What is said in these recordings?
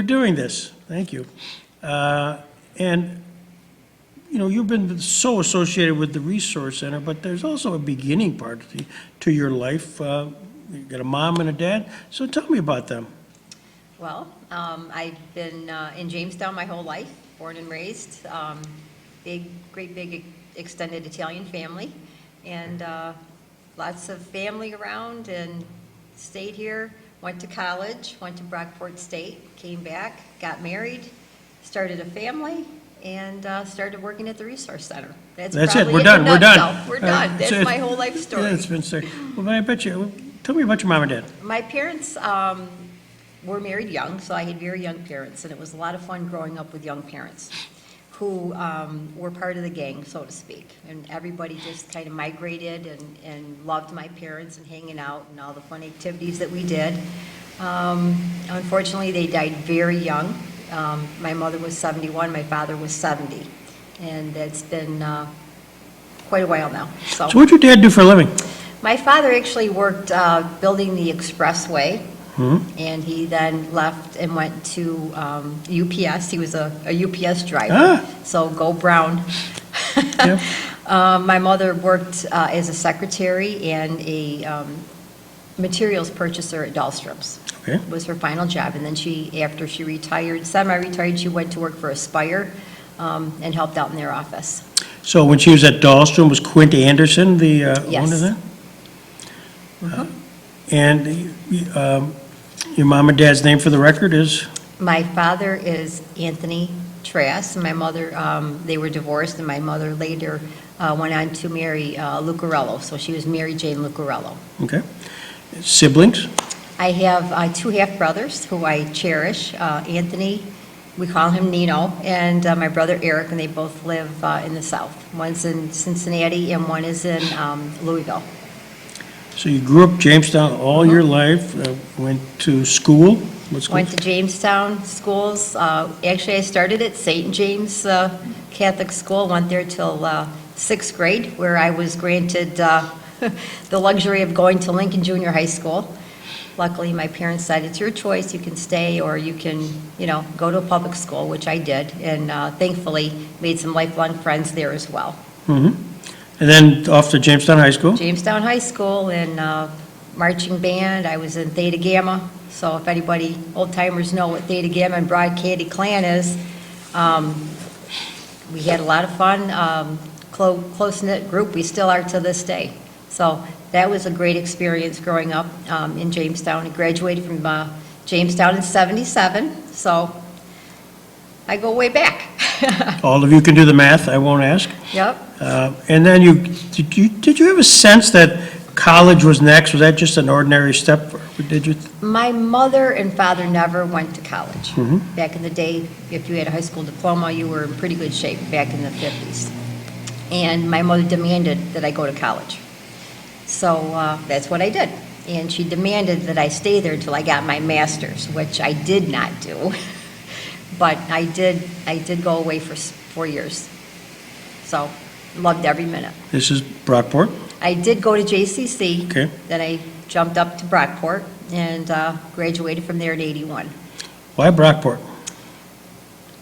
for doing this. Thank you. And, you know, you've been so associated with the Resource Center, but there's also a beginning part to your life. You got a mom and a dad, so tell me about them. Well, I've been in Jamestown my whole life, born and raised. Great big extended Italian family, and lots of family around, and stayed here. Went to college, went to Brockport State, came back, got married, started a family, and started working at the Resource Center. That's it. We're done. We're done. We're done. That's my whole life story. Yeah, it's been said. Well, I bet you. Tell me about your mom and dad. My parents were married young, so I had very young parents, and it was a lot of fun growing up with young parents who were part of the gang, so to speak. And everybody just kind of migrated and loved my parents and hanging out and all the fun activities that we did. Unfortunately, they died very young. My mother was 71, my father was 70, and it's been quite a while now. So what did your dad do for a living? My father actually worked building the expressway, and he then left and went to UPS. He was a UPS driver, so go Brown. Yep. My mother worked as a secretary and a materials purchaser at Dahlstrom's. Okay. Was her final job, and then after she retired, semi-retired, she went to work for Aspire and helped out in their office. So when she was at Dahlstrom, was Quint Anderson the Yes. owner there? And your mom and dad's name for the record is? My father is Anthony Trass, and my mother, they were divorced, and my mother later went on to marry Lucarello, so she was Mary Jane Lucarello. Okay. Siblings? I have two half-brothers who I cherish. Anthony, we call him Nino, and my brother Eric, and they both live in the South. One's in Cincinnati, and one is in Louisville. So you grew up Jamestown all your life, went to school? What school? Went to Jamestown schools. Actually, I started at St. James Catholic School, went there till 6th grade, where I was granted the luxury of going to Lincoln Junior High School. Luckily, my parents said, it's your choice, you can stay or you can, go to a public school, which I did, and thankfully made some lifelong friends there as well. Mm-hmm. And then off to Jamestown High School? Jamestown High School in marching band. I was in Theta Gamma, so if anybody, old-timers know what Theta Gamma and Broad Caddy Clan is, we had a lot of fun, close-knit group. We still are to this day. So that was a great experience growing up in Jamestown. I graduated from Jamestown in '77, so I go way back. All of you can do the math, I won't ask. Yep. And then did you have a sense that college was next? Was that just an ordinary step? Or did you? My mother and father never went to college. Back in the day, if you had a high school diploma, you were in pretty good shape back in the 50s. And my mother demanded that I go to college. So that's what I did. And she demanded that I stay there until I got my master's, which I did not do. But I did go away for 4 years. So loved every minute. This is Brockport? I did go to JCC. Okay. Then I jumped up to Brockport and graduated from there in '81. Why Brockport?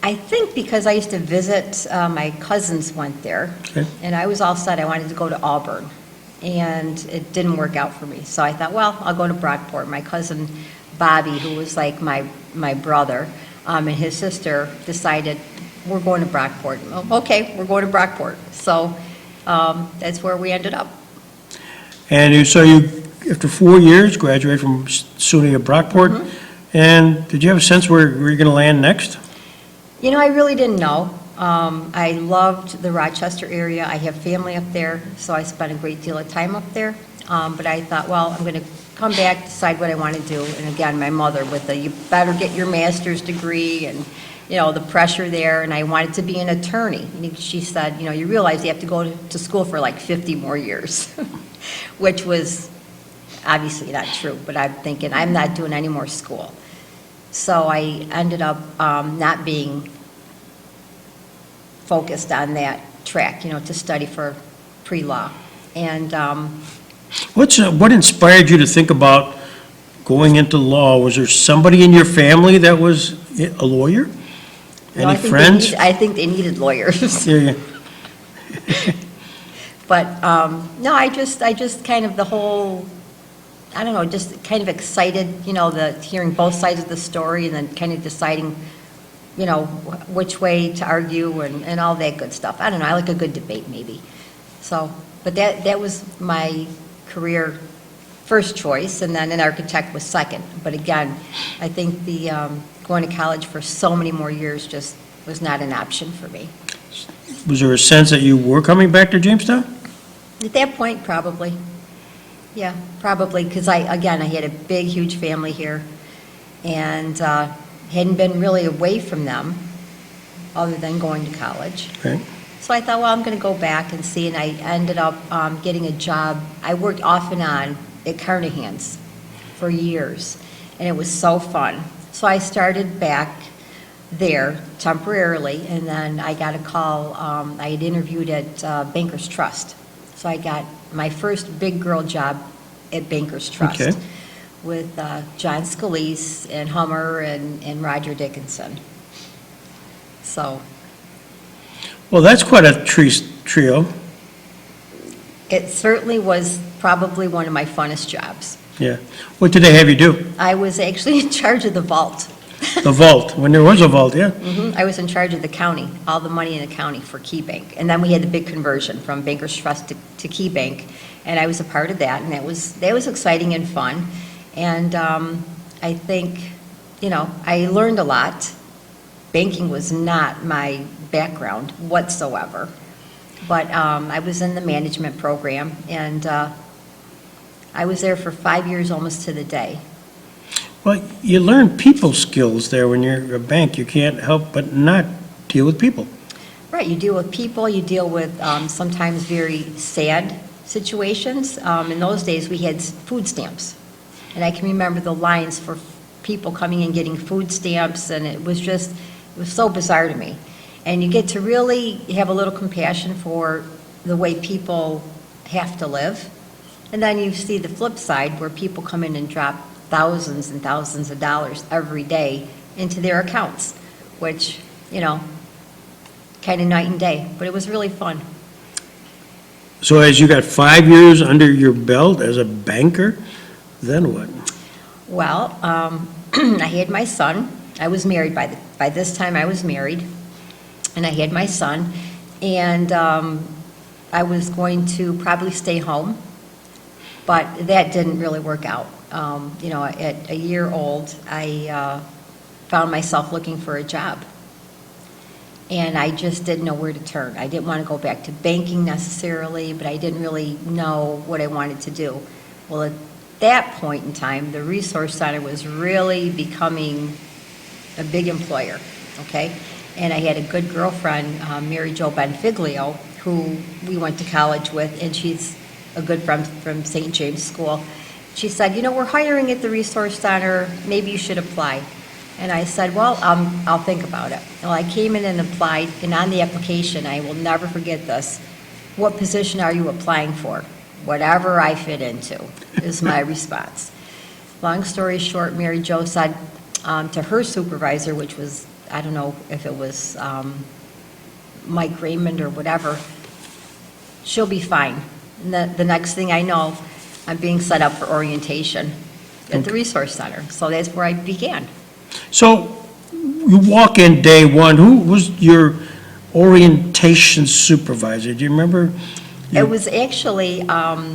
I think because I used to visit, my cousins went there. Okay. And I was all set, I wanted to go to Auburn. And it didn't work out for me. So I thought, well, I'll go to Brockport. My cousin Bobby, who was like my brother, and his sister decided, we're going to Brockport. Oh, okay, we're going to Brockport. So that's where we ended up. And so you, after 4 years, graduated from SUNY at Brockport. And did you have a sense where you're going to land next? I really didn't know. I loved the Rochester area. I have family up there, so I spent a great deal of time up there. But I thought, well, I'm going to come back, decide what I want to do. And again, my mother with the, you better get your master's degree and, the pressure there. And I wanted to be an attorney. And she said, you realize you have to go to school for like 50 more years, which was obviously not true. But I'm thinking, I'm not doing any more school. So I ended up not being focused on that track, to study for pre-law. And what inspired you to think about going into law? Was there somebody in your family that was, A lawyer? No, I Any think friends? I think they needed lawyers. Yeah, yeah. But, no, I just kind of the whole, I don't know, just kind of excited, hearing both sides of the story and then kind of deciding, which way to argue and all that good stuff. I don't know, I like a good debate maybe. So, but that was my career first choice, and then an architect was second. But again, I think the going to college for so many more years just was not an option for me. Was there a sense that you were coming back to Jamestown? At that point, probably. Yeah, probably, because I had a big, huge family here, and hadn't been really away from them, other than going to college. Right. So I thought, well, I'm going to go back and see, and I ended up getting a job. I worked off and on at Carnahan's for years, and it was so fun. So I started back there temporarily, and then I got a call. I had interviewed at Bankers Trust. So I got my first big girl job at Bankers Trust Okay. with John Scalise and Hummer and Roger Dickinson. So Well, that's quite a trio. it certainly was probably one of my funnest jobs. Yeah. What did they have you do? I was actually in charge of the vault. The vault, when there was a vault, yeah. I was in charge of the county, all the money in the county for Key Bank. And then we had the big conversion from Bankers Trust to Key Bank, and I was a part of that, and that was exciting and fun. And I think, I learned a lot. Banking was not my background whatsoever. But I was in the management program, and I was there for 5 years almost to the day. Well, you learn people skills there when you're a bank. You can't help but not deal with people. Right, you deal with people, you deal with sometimes very sad situations. In those days, we had food stamps. And I can remember the lines for people coming and getting food stamps, and it was so bizarre to me. And you get to really have a little compassion for the way people have to live. And then you see the flip side where people come in and drop thousands and thousands of dollars every day into their accounts, which, kind of night and day, but it was really fun. So as you got 5 years under your belt as a banker, then what? Well, I had my son. I was married by this time I was married, and I had my son, and I was going to probably stay home, but that didn't really work out. At a year old, I found myself looking for a job. And I just didn't know where to turn. I didn't want to go back to banking necessarily, but I didn't really know what I wanted to do. Well, at that point in time, the Resource Center was really becoming a big employer, okay? And I had a good girlfriend, Mary Jo Benfiglio, who we went to college with, and she's a good friend from St. James School. She said, we're hiring at the Resource Center, maybe you should apply. And I said, well, I'll think about it. Well, I came in and applied, and on the application, I will never forget this, what position are you applying for? Whatever I fit into, is my response. Long story short, Mary Jo said to her supervisor, which was, I don't know if it was Mike Raymond or whatever, she'll be fine. And the next thing I know, I'm being set up for orientation at the Resource Center. So that's where I began. So you walk in day one. Who was your orientation supervisor? Do you remember? It was actually, I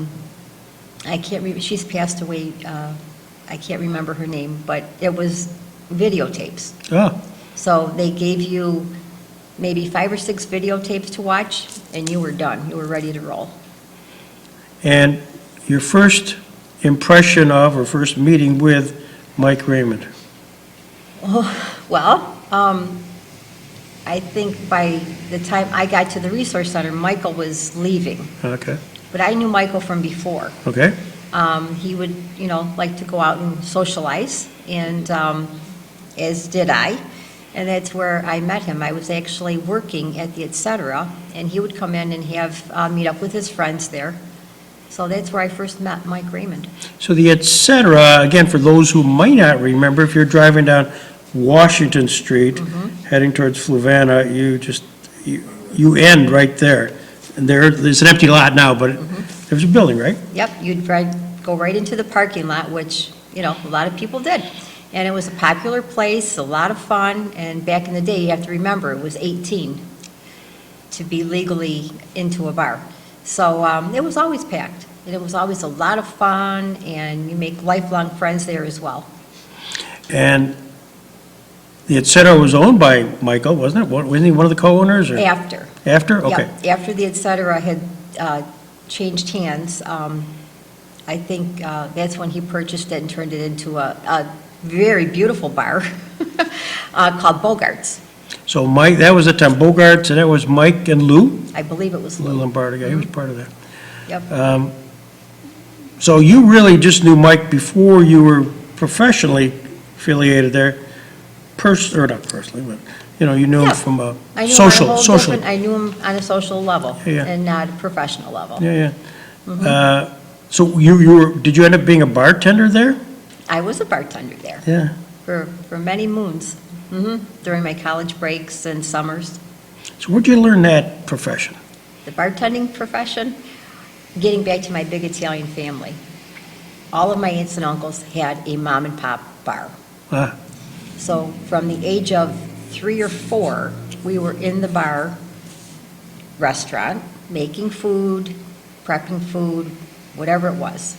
can't remember, she's passed away, I can't remember her name, but it was videotapes. Ah, So they gave you maybe 5 or 6 videotapes to watch, and you were done. You were ready to roll. and your first impression of or first meeting with Mike Raymond? Well, I think by the time I got to the Resource Center, Michael was leaving. Okay, But I knew Michael from before. okay. He would, like to go out and socialize, and as did I. And that's where I met him. I was actually working at the Et Cetera, and he would come in and have meet up with his friends there. So that's where I first met Mike Raymond. So the et cetera, again, for those who might not remember, if you're driving down Washington Street, heading towards Fluvanna, you end right there. And there's an empty lot now, but there's a building, right? Yep, go right into the parking lot, which, a lot of people did. And it was a popular place, a lot of fun, and back in the day, you have to remember, it was 18 to be legally into a bar. So it was always packed, and it was always a lot of fun, and you make lifelong friends there as well. And the Et Cetera was owned by Michael, wasn't it? Wasn't he one of the co-owners? Or? After. After? Okay. Yep, after the Et Cetera had changed hands, I think that's when he purchased it and turned it into a very beautiful bar called Bogart's. So Mike, that was the time, Bogart's, and that was Mike and Lou? I believe it was Lou Lou. Lombardo, yeah, he was part of that. Yep. So you really just knew Mike before you were professionally affiliated there? Or not personally, but, you knew him Yeah. from a I knew him on a social. whole different- I knew him on a social level Yeah. and not a professional level. Yeah, yeah. So did you end up being a bartender there? I was a bartender there Yeah. for many moons, during my college breaks and summers. So where'd you learn that profession? The bartending profession, getting back to my big Italian family, all of my aunts and uncles had a mom and pop bar. Ah, So from the age of 3 or 4, we were in the bar restaurant, making food, prepping food, whatever it was,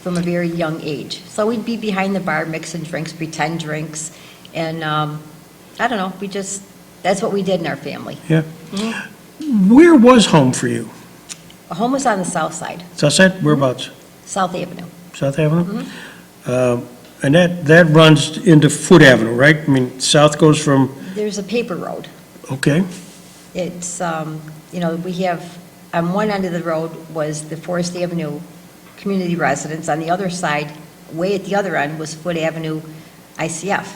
from a very young age. So we'd be behind the bar mixing drinks, pretend drinks, and I don't know, that's what we did in our family. yeah. Where was home for you? Home was on the south side, South Side? Whereabouts? South Avenue. South Avenue? And that runs into Foot Avenue, right? I mean, south goes from, There's a paper road. okay, It's, we have, on one end of the road was the Forest Avenue community residence. On the other side, way at the other end, was Foot Avenue ICF.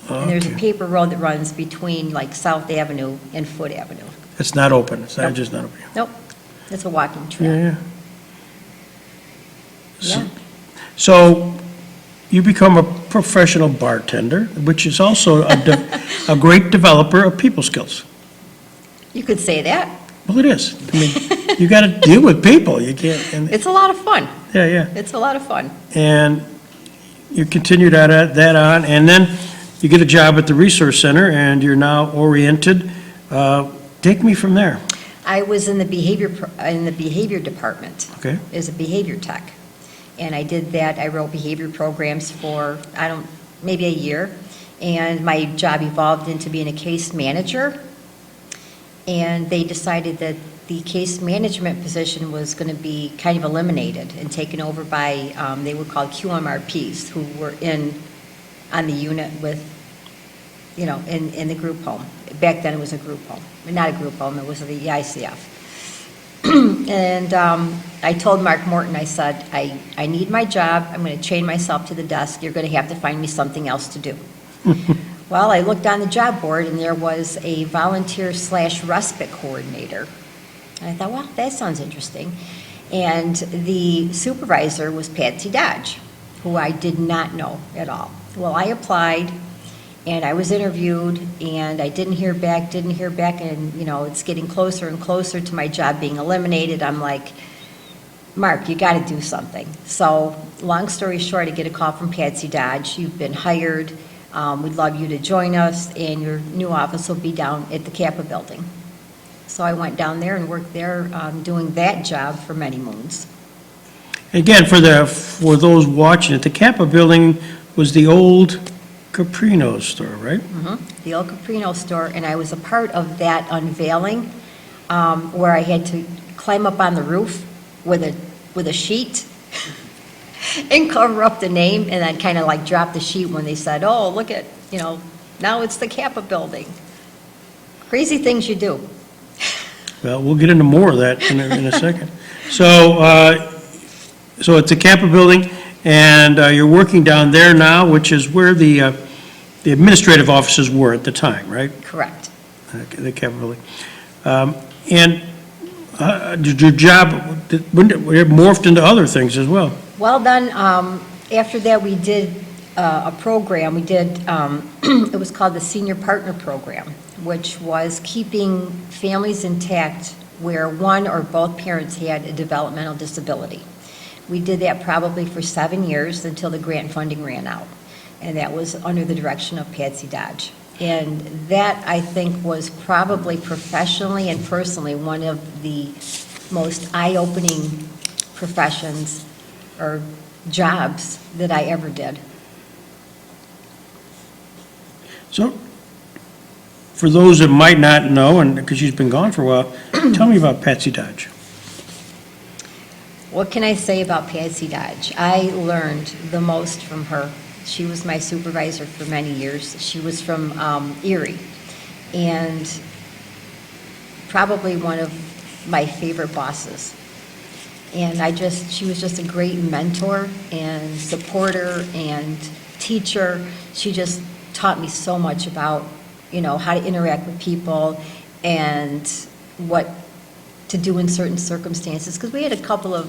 And there's a Okay. paper road that runs between like South Avenue and Foot Avenue. it's not open, it's not Nope. just not open. Nope, it's a walking Yeah, trail. yeah. Yeah. So you become a professional bartender, which is also a great developer of people skills. You could say that. Well, it is. I mean, you got to deal with people. You can't, It's a lot of fun. yeah. It's a lot of fun. And you continue that on, and then you get a job at the Resource Center, and you're now oriented. Take me from there. I was in the behavior department. Okay. As a behavior tech. And I did that, I wrote behavior programs for, maybe a year. And my job evolved into being a case manager. And they decided that the case management position was going to be kind of eliminated and taken over by, they were called QMRPs, who were on the unit with, in the group home. Back then it was a group home, not a group home, it was the ICF. And I told Mark Morton, I said, I need my job, I'm going to chain myself to the desk, you're going to have to find me something else to do. Well, I looked on the job board, and there was a volunteer/respite coordinator. And I thought, well, that sounds interesting. And the supervisor was Patsy Dodge, who I did not know at all. Well, I applied, and I was interviewed, and I didn't hear back, and, it's getting closer and closer to my job being eliminated. I'm like, Mark, you got to do something. So, long story short, I get a call from Patsy Dodge. You've been hired. We'd love you to join us, and your new office will be down at the Kappa building. So I went down there and worked there, doing that job for many moons. Again, for those watching it, the Kappa building was the old Caprino store, right? The old Caprino store, and I was a part of that unveiling, where I had to climb up on the roof with a sheet and cover up the name, and then kind of like drop the sheet when they said, oh, look at, now it's the Kappa building. Crazy things you do. Well, we'll get into more of that in a second. So it's a Kappa building, and you're working down there now, which is where the administrative offices were at the time, right? Correct. The Kappa building. And did your job, it morphed into other things as well? Well, then, after that, we did a program, we did, it was called the Senior Partner Program, which was keeping families intact where one or both parents had a developmental disability. We did that probably for 7 years until the grant funding ran out, and that was under the direction of Patsy Dodge. And that, I think, was probably professionally and personally one of the most eye-opening professions or jobs that I ever did. So, for those that might not know, and because she's been gone for a while, tell me about Patsy Dodge. What can I say about Patsy Dodge? I learned the most from her. She was my supervisor for many years. She was from Erie, and probably one of my favorite bosses. And she was just a great mentor and supporter and teacher. She just taught me so much about, how to interact with people and what to do in certain circumstances, because we had a couple of,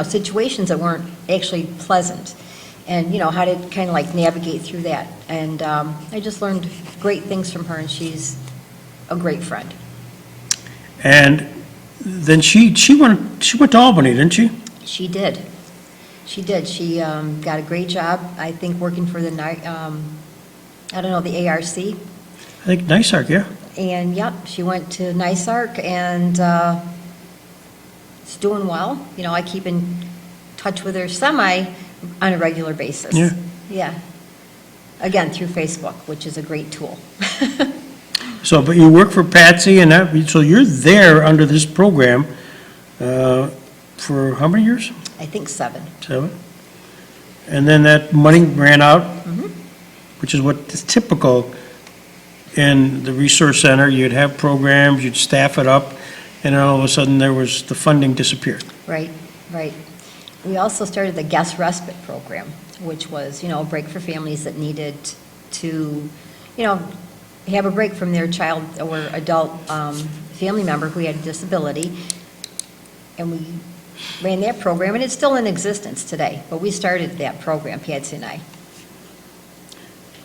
situations that weren't actually pleasant, and, how to kind of like navigate through that. And I just learned great things from her, and she's a great friend. And then she went to Albany, didn't she? She did. She did. She got a great job, I think, working for the, the ARC. I think NYSARC, yeah. And, yep, she went to NYSARC, and it's doing well. I keep in touch with her on a regular basis. Yeah. Yeah. Again, through Facebook, which is a great tool. So, but you work for Patsy, and so you're there under this program for how many years? I think 7. 7. And then that money ran out, Mm-hmm. which is what is typical in the resource center. You'd have programs, you'd staff it up, and then all of a sudden the funding disappeared. Right, right. We also started the guest respite program, which was, a break for families that needed to, have a break from their child or adult family member who had a disability. And we ran that program, and it's still in existence today, but we started that program, Patsy and I.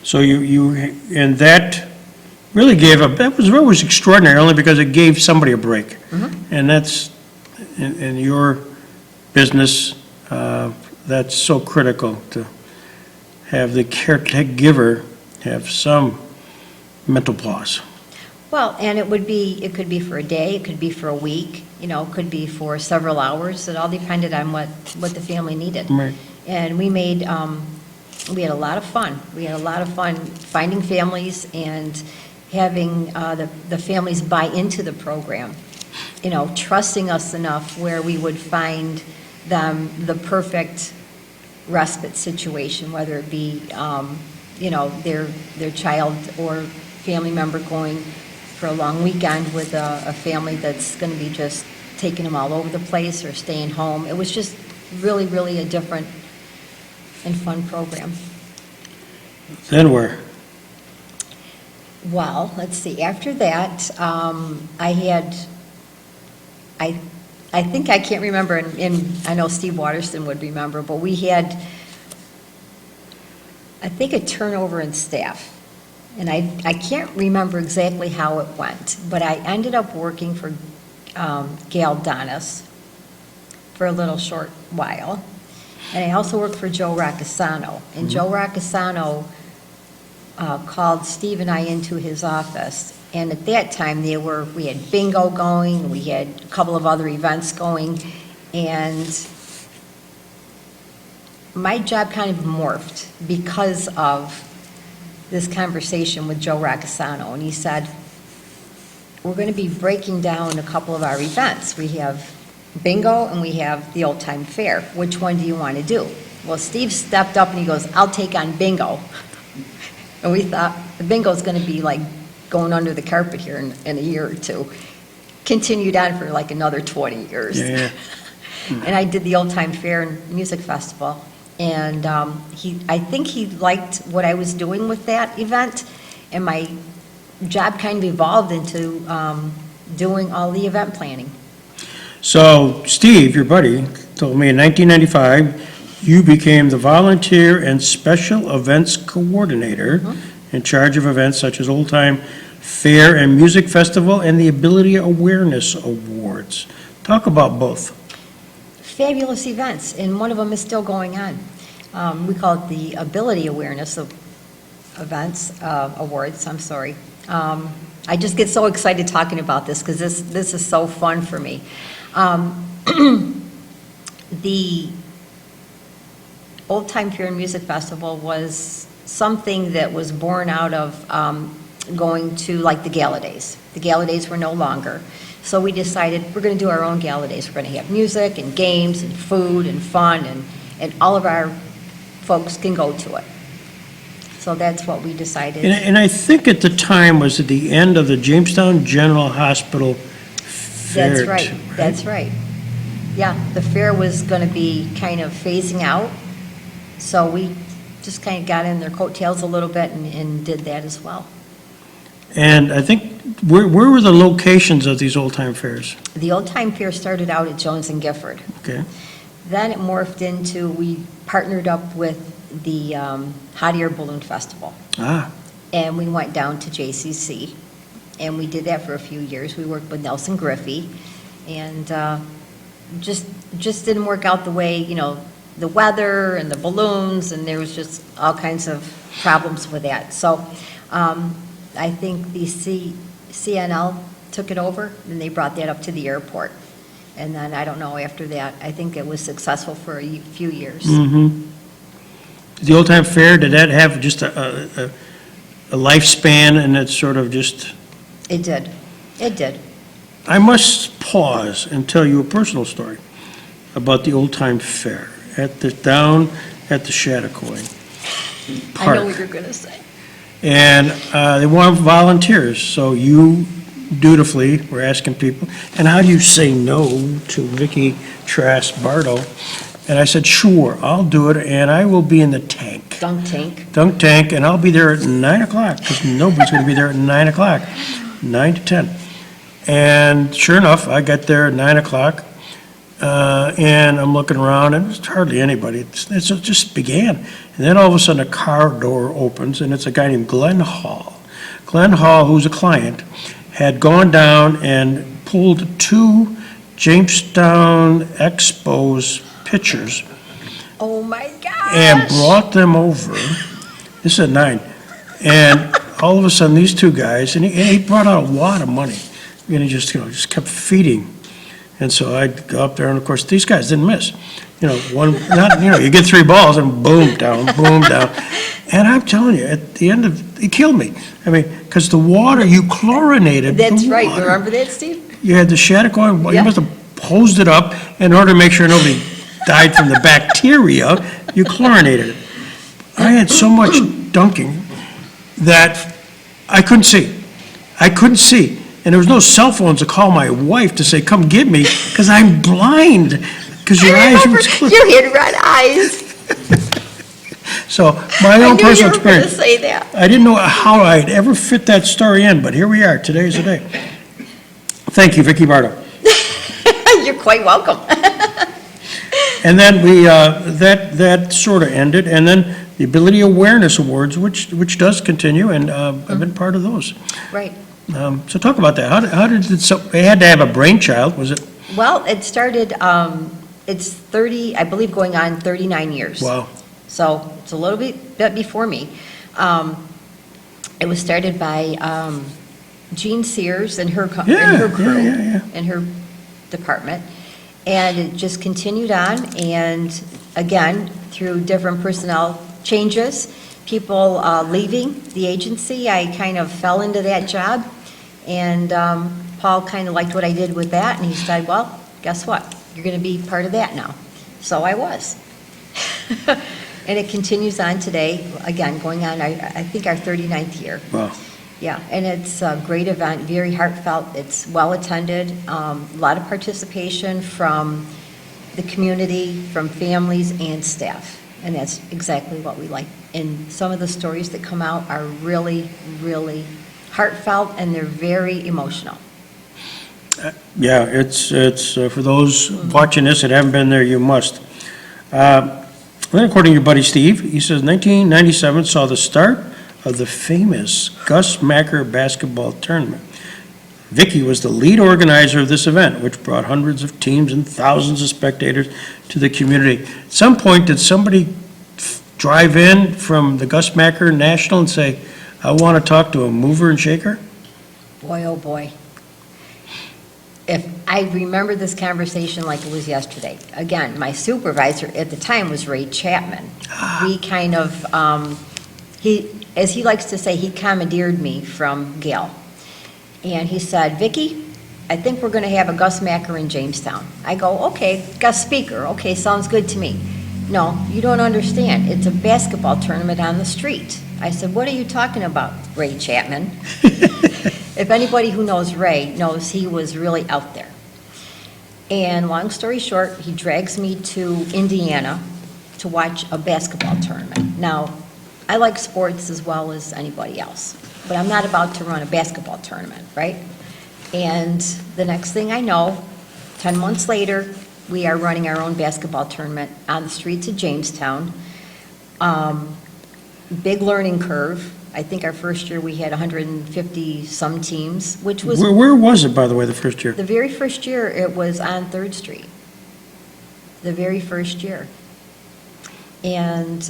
So and that really that was extraordinary, only because it gave somebody a break. Mm-hmm. And that's, in your business, that's so critical, to have the caregiver have some mental pause. Well, and it could be for a day, it could be for a week, it could be for several hours. It all depended on what the family needed. Right. And we had a lot of fun. We had a lot of fun finding families and having the families buy into the program, trusting us enough where we would find them the perfect respite situation, whether it be, their child or family member going for a long weekend with a family that's going to be just taking them all over the place or staying home. It was just really, really a different and fun program. Then where? Well, let's see, after that, I think, I can't remember, and I know Steve Waterston would remember, but we had, I think, a turnover in staff. And I can't remember exactly how it went, but I ended up working for Gail Donis for a little short while. And I also worked for Joe Raccasano. And Joe Raccasano called Steve and I into his office. And at that time, we had bingo going, we had a couple of other events going, and my job kind of morphed because of this conversation with Joe Raccasano. And he said, we're going to be breaking down a couple of our events. We have bingo and we have the old time fair. Which one do you want to do? Well, Steve stepped up and he goes, I'll take on bingo. And we thought the bingo is going to be like going under the carpet here in a year or two. Continued on for like another 20 years. Yeah. And I did the old time fair and music festival. And I think he liked what I was doing with that event, and my job kind of evolved into doing all the event planning. So Steve, your buddy, told me in 1995, you became the volunteer and special events coordinator in charge of events such as Old Time Fair and Music Festival and the Ability Awareness Awards. Talk about both. Fabulous events, and one of them is still going on. We call it the Ability Awareness of Events, Awards, I'm sorry. I just get so excited talking about this because this is so fun for me. The Old Time Fair and Music Festival was something that was born out of going to like the gala days. The gala days were no longer. So we decided we're going to do our own gala days. We're going to have music and games and food and fun, and all of our folks can go to it. So that's what we decided. And I think at the time was at the end of the Jamestown General Hospital fair. That's right, that's right. Yeah, the fair was going to be kind of phasing out, so we just kind of got in their coattails a little bit and did that as well. And I think, where were the locations of these old-time fairs? The Old Time Fair started out at Jones and Gifford. Okay. Then it morphed into, we partnered up with the Hot Air Balloon Festival. Ah, And we went down to JCC, and we did that for a few years. We worked with Nelson Griffey, and just didn't work out the way, the weather and the balloons, and there was just all kinds of problems with that. So I think the CNL took it over, and they brought that up to the airport. And then, I don't know, after that, I think it was successful for a few years. the old-time fair, did that have just a lifespan and it's sort of just... It did. It did. I must pause and tell you a personal story about the old-time fair down at the Chattacoy Park. I know what you're going to say. And they want volunteers, so you dutifully were asking people, and how do you say no to Vicky Bardo? And I said, sure, I'll do it, and I will be in the tank. Dunk tank. Dunk tank, and I'll be there at 9 o'clock, because nobody's going to be there at 9 o'clock, 9 to 10. And sure enough, I got there at 9 o'clock, and I'm looking around, and there's hardly anybody. It just began. And then all of a sudden, a car door opens, and it's a guy named Glenn Hall. Glenn Hall, who's a client, had gone down and pulled 2 Jamestown Expos pictures Oh, my gosh. and brought them over. This is at 9. And all of a sudden, these 2 guys, and he brought out a lot of money. And he just kept feeding. And so I'd go up there, and of course, these guys didn't miss. You get 3 balls, and boom, down, boom, down. And I'm telling you, at the end of, it killed me. I mean, because the water, you chlorinated the That's right. water. Remember that, Steve? You had the Chattacoy, Yeah. you must have hosed it up in order to make sure nobody died from the bacteria, you chlorinated it. I had so much dunking that I couldn't see. I couldn't see. And there was no cell phones to call my wife to say, come get me, because I'm blind, because your eyes were closed. You had red eyes. So, my I own knew you personal were going to experience, say that. I didn't know how I'd ever fit that story in, but here we are, today's the day. Thank you, Vicky Bardo. You're quite welcome. And then that sort of ended, and then the Ability Awareness Awards, which does continue, and I've been part of those. Right. So talk about that. How did they had to have a brainchild, was it? Well, it started, it's 30, I believe, going on 39 years. Wow. So it's a little bit before me. It was started by Jean Sears and her crew Yeah. and her department. And it just continued on, and again, through different personnel changes, people leaving the agency, I kind of fell into that job. And Paul kind of liked what I did with that, and he said, well, guess what? You're going to be part of that now. So I was. And it continues on today, again, going on, I think, our 39th year. Wow. Yeah, and it's a great event, very heartfelt, it's well-attended, a lot of participation from the community, from families and staff, and that's exactly what we like. And some of the stories that come out are really, really heartfelt, and they're very emotional. Yeah, it's for those watching this that haven't been there, you must. Then according to your buddy Steve, he says 1997 saw the start of the famous Gus Macker basketball tournament. Vicky was the lead organizer of this event, which brought hundreds of teams and thousands of spectators to the community. At some point, did somebody drive in from the Gus Macker National and say, I want to talk to a mover and shaker? Boy, oh boy. If I remember this conversation like it was yesterday. Again, my supervisor at the time was Ray Chapman. We kind of, as he likes to say, he commandeered me from Gail. And he said, Vicky, I think we're going to have a Gus Macker in Jamestown. I go, okay, Gus speaker, okay, sounds good to me. No, you don't understand. It's a basketball tournament on the street. I said, what are you talking about, Ray Chapman? If anybody who knows Ray knows he was really out there. And long story short, he drags me to Indiana to watch a basketball tournament. Now, I like sports as well as anybody else, but I'm not about to run a basketball tournament, right? And the next thing I know, 10 months later, we are running our own basketball tournament on the streets of Jamestown. Big learning curve. I think our first year we had 150 some teams, which was Where was it, by the way, the first year? the very first year. It was on 3rd Street. The very first year, and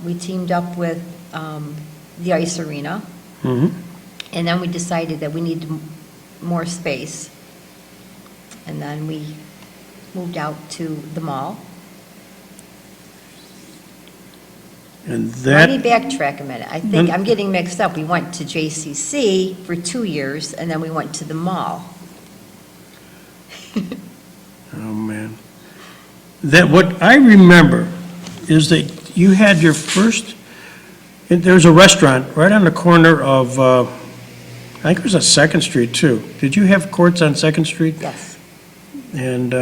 we teamed up with the ice arena, Mm-hmm. and then we decided that we needed more space, and then we moved out to the mall. And Let me that, backtrack a minute. I think I'm getting mixed up. We went to JCC for 2 years, and then we went to the mall. oh, man. That, what I remember is that you had your first, there was a restaurant right on the corner of, I think it was on 2nd Street, too. Did you have courts on 2nd Street? Yes. And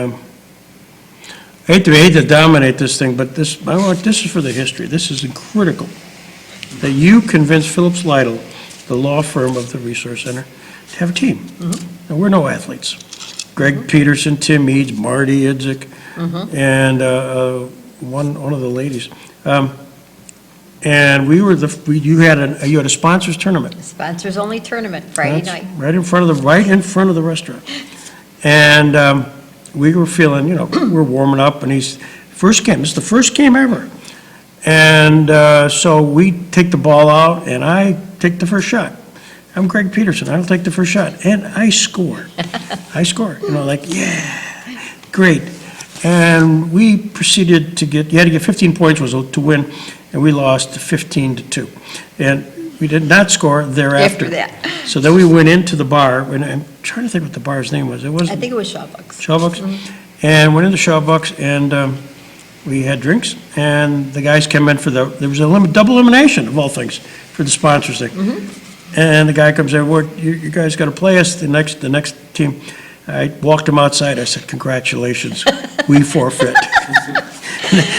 I hate to dominate this thing, but this is for the history. This is critical, that you convinced Phillips Lytle, the law firm of the Resource Center, to have a team. Mm-hmm. And we're no athletes. Greg Peterson, Tim Eads, Marty Idzik, Mm-hmm. and one of the ladies. And we were you had a sponsors tournament. Sponsors only tournament, Friday That's night. right in front of the restaurant. And we were feeling, we're warming up, and this is the first game ever. And so we take the ball out, and I take the first shot. I'm Greg Peterson, I'll take the first shot, and I score. Yeah, great. And we proceeded to you had to get 15 points to win, and we lost 15-2. And we did not score thereafter. After that. So then we went into the bar, and I'm trying to think what the bar's name was. It I wasn't think it was Shawbucks. Shawbucks? And went into Shawbucks, and we had drinks, and the guys came in there was a double elimination, of all things, for the sponsors thing. And the guy comes in, you guys got to play us, the next team. I walked him outside, I said, congratulations, we forfeit.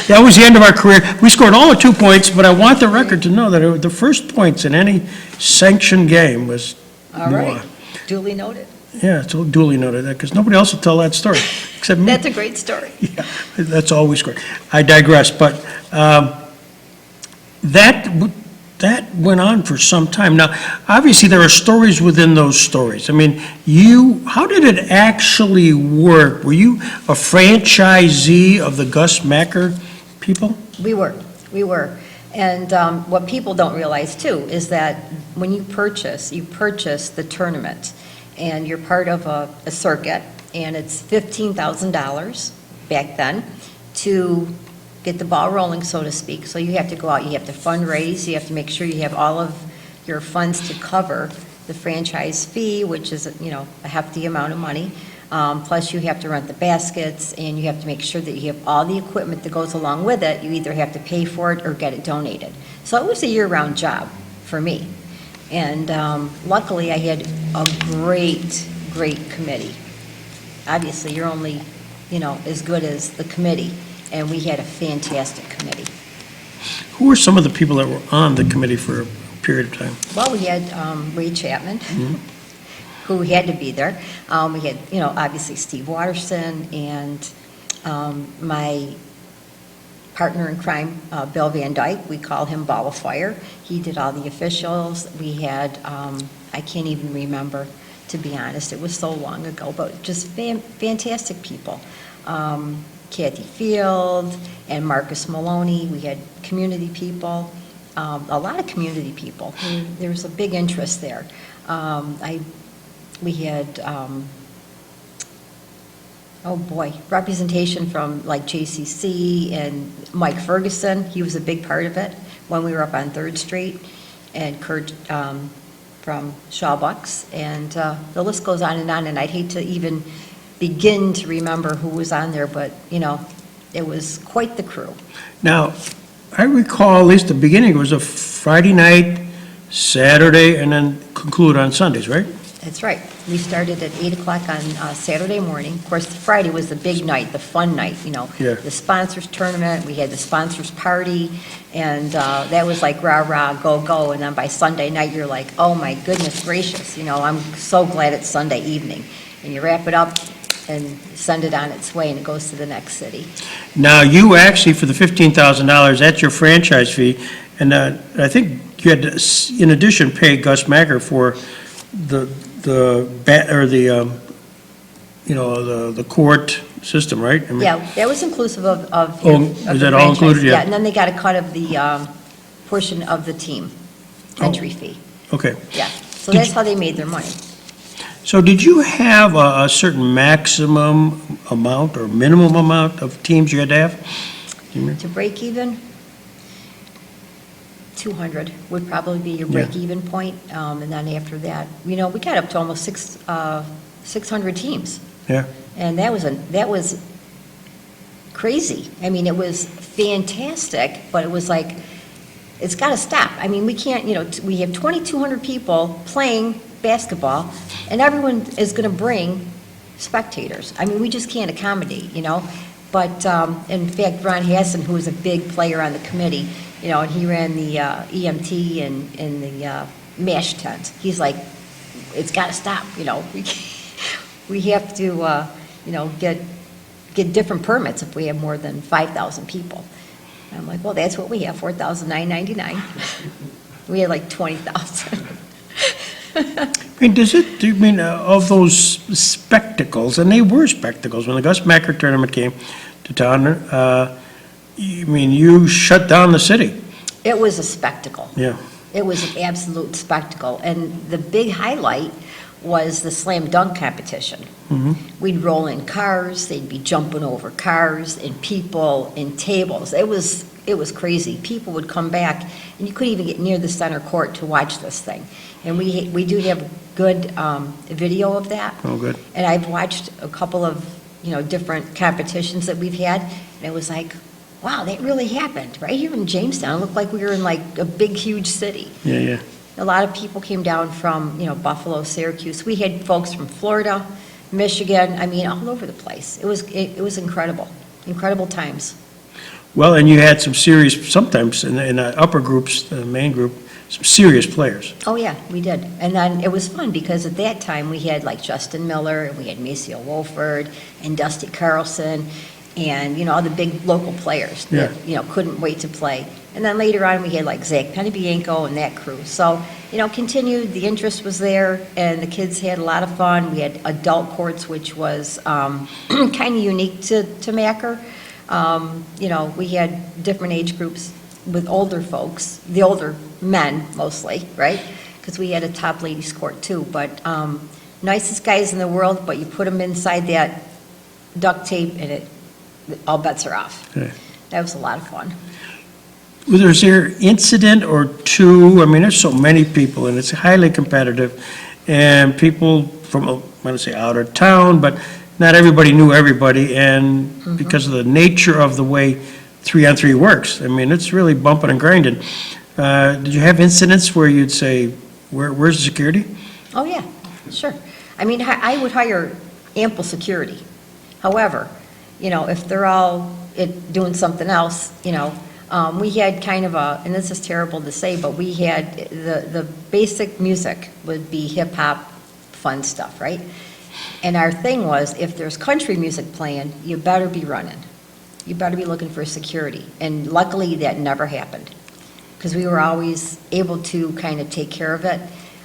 That was the end of our career. We scored all the 2 points, but I want the record to know that the first points in any sanctioned game was All right, duly noted. Yeah, it's duly noted, because nobody else will tell that story, except me. That's a great story. Yeah, that's all we scored. I digress, but that went on for some time. Now, obviously, there are stories within those stories. I mean, how did it actually work? Were you a franchisee of the Gus Macker people? We were. And what people don't realize, too, is that when you purchase the tournament, and you're part of a circuit, and it's $15,000 back then to get the ball rolling, so to speak. So you have to go out, you have to fundraise, you have to make sure you have all of your funds to cover the franchise fee, which is, a hefty amount of money. Plus you have to rent the baskets, and you have to make sure that you have all the equipment that goes along with it. You either have to pay for it or get it donated. So it was a year-round job for me. And luckily I had a great committee. Obviously, you're only, as good as the committee. And we had a fantastic committee. Who were some of the people that were on the committee for a period of time? Well, we had Ray Chapman, who had to be there. We had, obviously Steve Watterson, and my partner in crime, Bill Van Dyke. We call him Ball of Fire. He did all the officials. We had, I can't even remember, to be honest. It was so long ago, but just fantastic people. Kathy Field and Marcus Maloney. We had community people, a lot of community people. There was a big interest there. We had, oh boy, representation from like JCC and Mike Ferguson. He was a big part of it when we were up on 3rd Street, and Kurt from Shawbucks, and the list goes on, and I'd hate to even begin to remember who was on there, but, you know, it was quite the crew. Now, I recall, at least the beginning, it was a Friday night, Saturday, and then conclude on Sundays, right? That's right. We started at 8 o'clock on Saturday morning. Of course, Friday was the big night, the fun night, you know. Yeah. The sponsors tournament, we had the sponsors party, and that was like rah, rah, go, go. And then by Sunday night, you're like, oh my goodness gracious, you know, I'm so glad it's Sunday evening. And you wrap it up and send it on its way, and it goes to the next city. Now, you actually, for the $15,000, that's your franchise fee, and I think you had to, in addition, pay Gus Macker for the court system, right? I mean, Yeah, that was inclusive of Oh, of is the that all franchise. included? Yeah. And then they got a cut of the portion of the team entry fee. Okay. Yeah, so Did that's you- how they made their money. So did you have a certain maximum amount or minimum amount of teams you had to have? Do you remember? To break even, 200 would probably be your Yeah. break-even point. And then after that, you know, we got up to almost 600 teams. Yeah, And that was crazy. I mean, it was fantastic, but it was like, it's got to stop. I mean, we can't, you know, we have 2,200 people playing basketball, and everyone is going to bring spectators. I mean, we just can't accommodate, you know? But in fact, Ron Hassan, who was a big player on the committee, you know, and he ran the EMT and the MASH tent. He's like, it's got to stop, you know? We have to, you know, get different permits if we have more than 5,000 people. And I'm like, well, that's what we have, $4,999. We had like 20,000. I mean, of those spectacles, and they were spectacles, when the Gus Macker tournament came to town, you shut down the city. It was a spectacle. Yeah. It was an absolute spectacle. And the big highlight was the slam dunk competition. We'd roll in cars, they'd be jumping over cars and people and tables. It was crazy. People would come back, and you couldn't even get near the center court to watch this thing. And we do have good video of that. Oh, good. And I've watched a couple of, you know, different competitions that we've had, and it was like, wow, that really happened right here in Jamestown. It looked like we were in like a big, huge city. Yeah, yeah. A lot of people came down from, you know, Buffalo, Syracuse. We had folks from Florida, Michigan, I mean, all over the place. It was incredible, incredible times. Well, and you had some serious, sometimes in the upper groups, the main group, some serious players. Oh, yeah, we did. And then it was fun because at that time, we had like Justin Miller, and we had Maceo Wolford, and Dusty Carlson, and, you know, all the big local players that, Yeah. you know, couldn't wait to play. And then later on, we had like Zach Pennebianco and that crew. So, you know, continued, the interest was there, and the kids had a lot of fun. We had adult courts, which was kind of unique to Macker. You know, we had different age groups with older folks, the older men mostly, right? Because we had a top ladies court too. But nicest guys in the world, but you put them inside that duct tape, and all bets are off. Yeah. That was a lot of fun. Was there incident or two? I mean, there's so many people, and it's highly competitive, and people from, I want to say out of town, but not everybody knew everybody, and because of the nature of the way 3-on-3 works, I mean, it's really bumping and grinding. Did you have incidents where you'd say, where's the security? Oh, yeah, sure. I mean, I would hire ample security. However, you know, if they're all doing something else, you know, we had kind of a, and this is terrible to say, but we had, the basic music would be hip-hop, fun stuff, right? And our thing was, if there's country music playing, you better be running. you better be looking for security. And luckily, that never happened, because we were always able to kind of take care of it.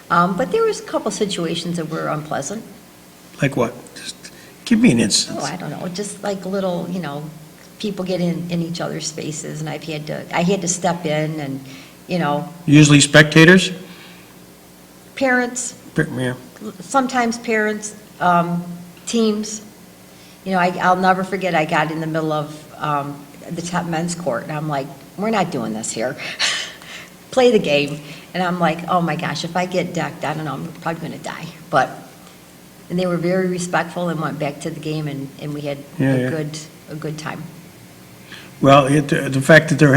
But there was a couple situations that were unpleasant. Like what? Just give me an instance. Oh, I don't know, just like little, people get in each other's spaces, and I had to step in and, Usually spectators? parents, Yeah. sometimes parents, teams. I'll never forget, I got in the middle of the top men's court, and I'm like, we're not doing this here. Play the game. And I'm like, oh my gosh, if I get decked, I don't know, I'm probably going to die. And they were very respectful and went back to the game, and we had a good time. Well, the fact that there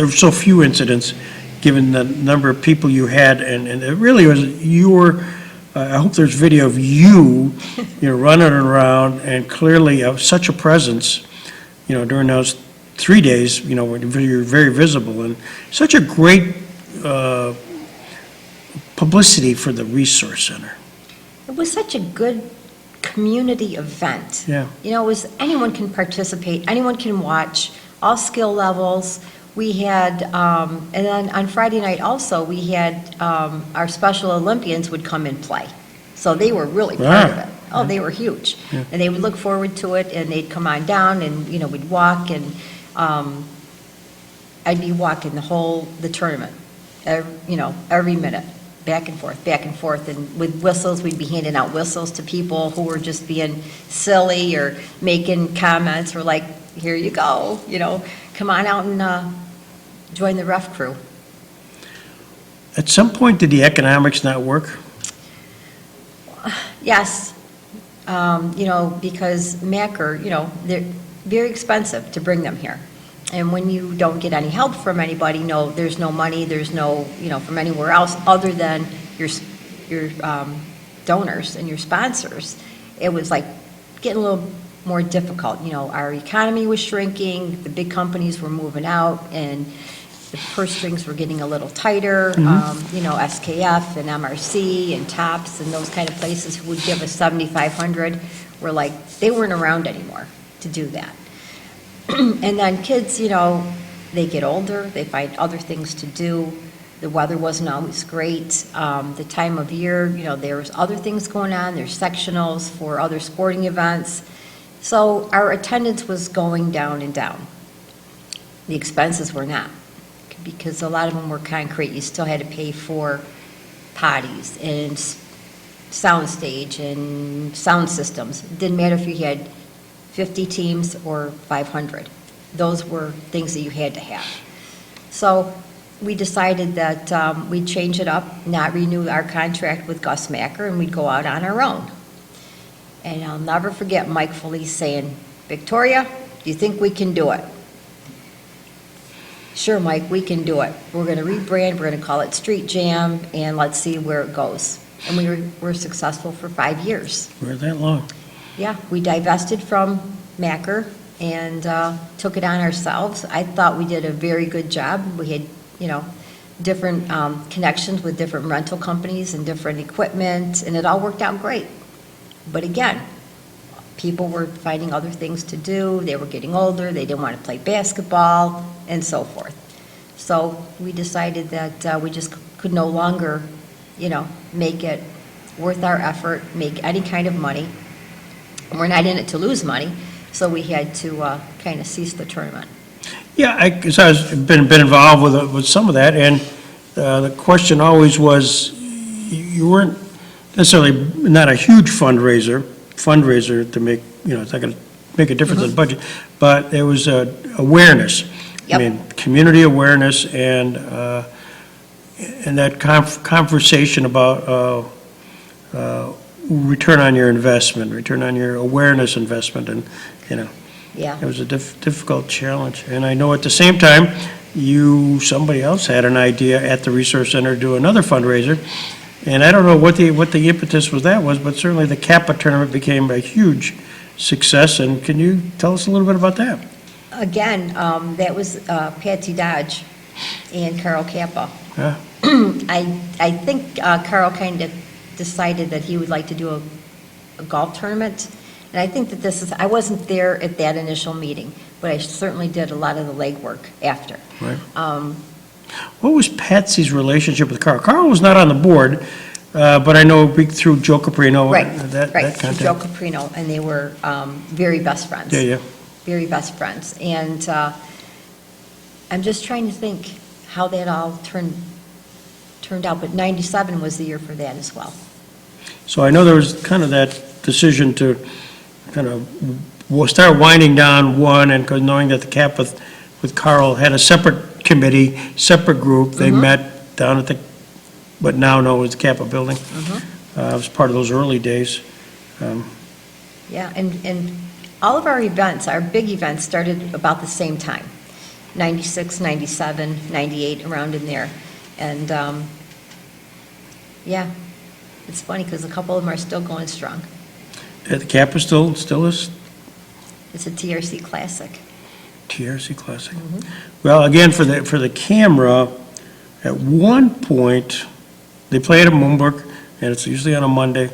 were so few incidents, given the number of people you had, and it really was I hope there's video of you running around, and clearly of such a presence, during those 3 days, when you're very visible, and such a great publicity for the Resource Center. It was such a good community event. Yeah. It was, anyone can participate, anyone can watch, all skill levels. We had, and then on Friday night also, we had our Special Olympians would come and play. So they were really part of it. Oh, they were huge. Yeah. And they would look forward to it, and they'd come on down, and, we'd walk, and I'd be walking the tournament, every minute, back and forth. And with whistles, we'd be handing out whistles to people who were just being silly or making comments. We're like, here you go, come on out and join the ref crew. At some point, did the economics not work? Yes, because Macker, they're very expensive to bring them here. And when you don't get any help from anybody, there's no money, there's no, from anywhere else other than your donors and your sponsors, it was like getting a little more difficult. Our economy was shrinking, the big companies were moving out, and the purse strings were getting a little tighter. SKF and MRC and Tops and those kind of places who would give us $7,500 were like, they weren't around anymore to do that. And then kids, they get older, they find other things to do. The weather wasn't always great. The time of year, there was other things going on. There's sectionals for other sporting events. So our attendance was going down and down. The expenses were not, because a lot of them were concrete. You still had to pay for potties and sound stage and sound systems. It didn't matter if you had 50 teams or 500. Those were things that you had to have. So we decided that we'd change it up, not renew our contract with Gus Macker, and we'd go out on our own. And I'll never forget Mike Felice saying, Victoria, do you think we can do it? Sure, Mike, we can do it. We're going to rebrand, we're going to call it Street Jam, and let's see where it goes. And we were successful for 5 years. We're that long. Yeah, we divested from Macker and took it on ourselves. I thought we did a very good job. We had, different connections with different rental companies and different equipment, and it all worked out great. But again, people were finding other things to do. They were getting older. They didn't want to play basketball and so forth. So we decided that we just could no longer, make it worth our effort, make any kind of money. We're not in it to lose money, so we had to kind of cease the tournament. Yeah, because I've been involved with some of that, and the question always was, you weren't necessarily not a huge fundraiser to make, it's not going to make a difference in the budget, but there was awareness. Yep. I mean, community awareness and that conversation about return on your investment, return on your awareness investment, and, Yeah. it was a difficult challenge. And I know at the same time, somebody else had an idea at the Resource Center to do another fundraiser. And I don't know what the impetus was, but certainly the Kappa tournament became a huge success. And can you tell us a little bit about that? Again, that was Patsy Dodge and Carl Kappa. Yeah. I think Carl kind of decided that he would like to do a golf tournament. And I think that I wasn't there at that initial meeting, but I certainly did a lot of the legwork after. Right. What was Patsy's relationship with Carl? Carl was not on the board, but I know through Joe Caprino. Right, that right, contact. Joe Caprino, and they were very best friends. Yeah. Very best friends. And I'm just trying to think how that all turned out, but 97 was the year for that as well. So I know there was kind of that decision to kind of start winding down one, and 'cause knowing that the CAP with Carl had a separate committee, separate group, they met down at what now known as the CAPA building. It was part of those early days. Yeah, and all of our events, our big events, started about the same time, 96, 97, 98, around in there. And, yeah, it's funny because a couple of them are still going strong. The CAPA still is It's a TRC classic. TRC Classic. Well, again, for the camera, at one point, they play it at Moonbrook, and it's usually on a Monday,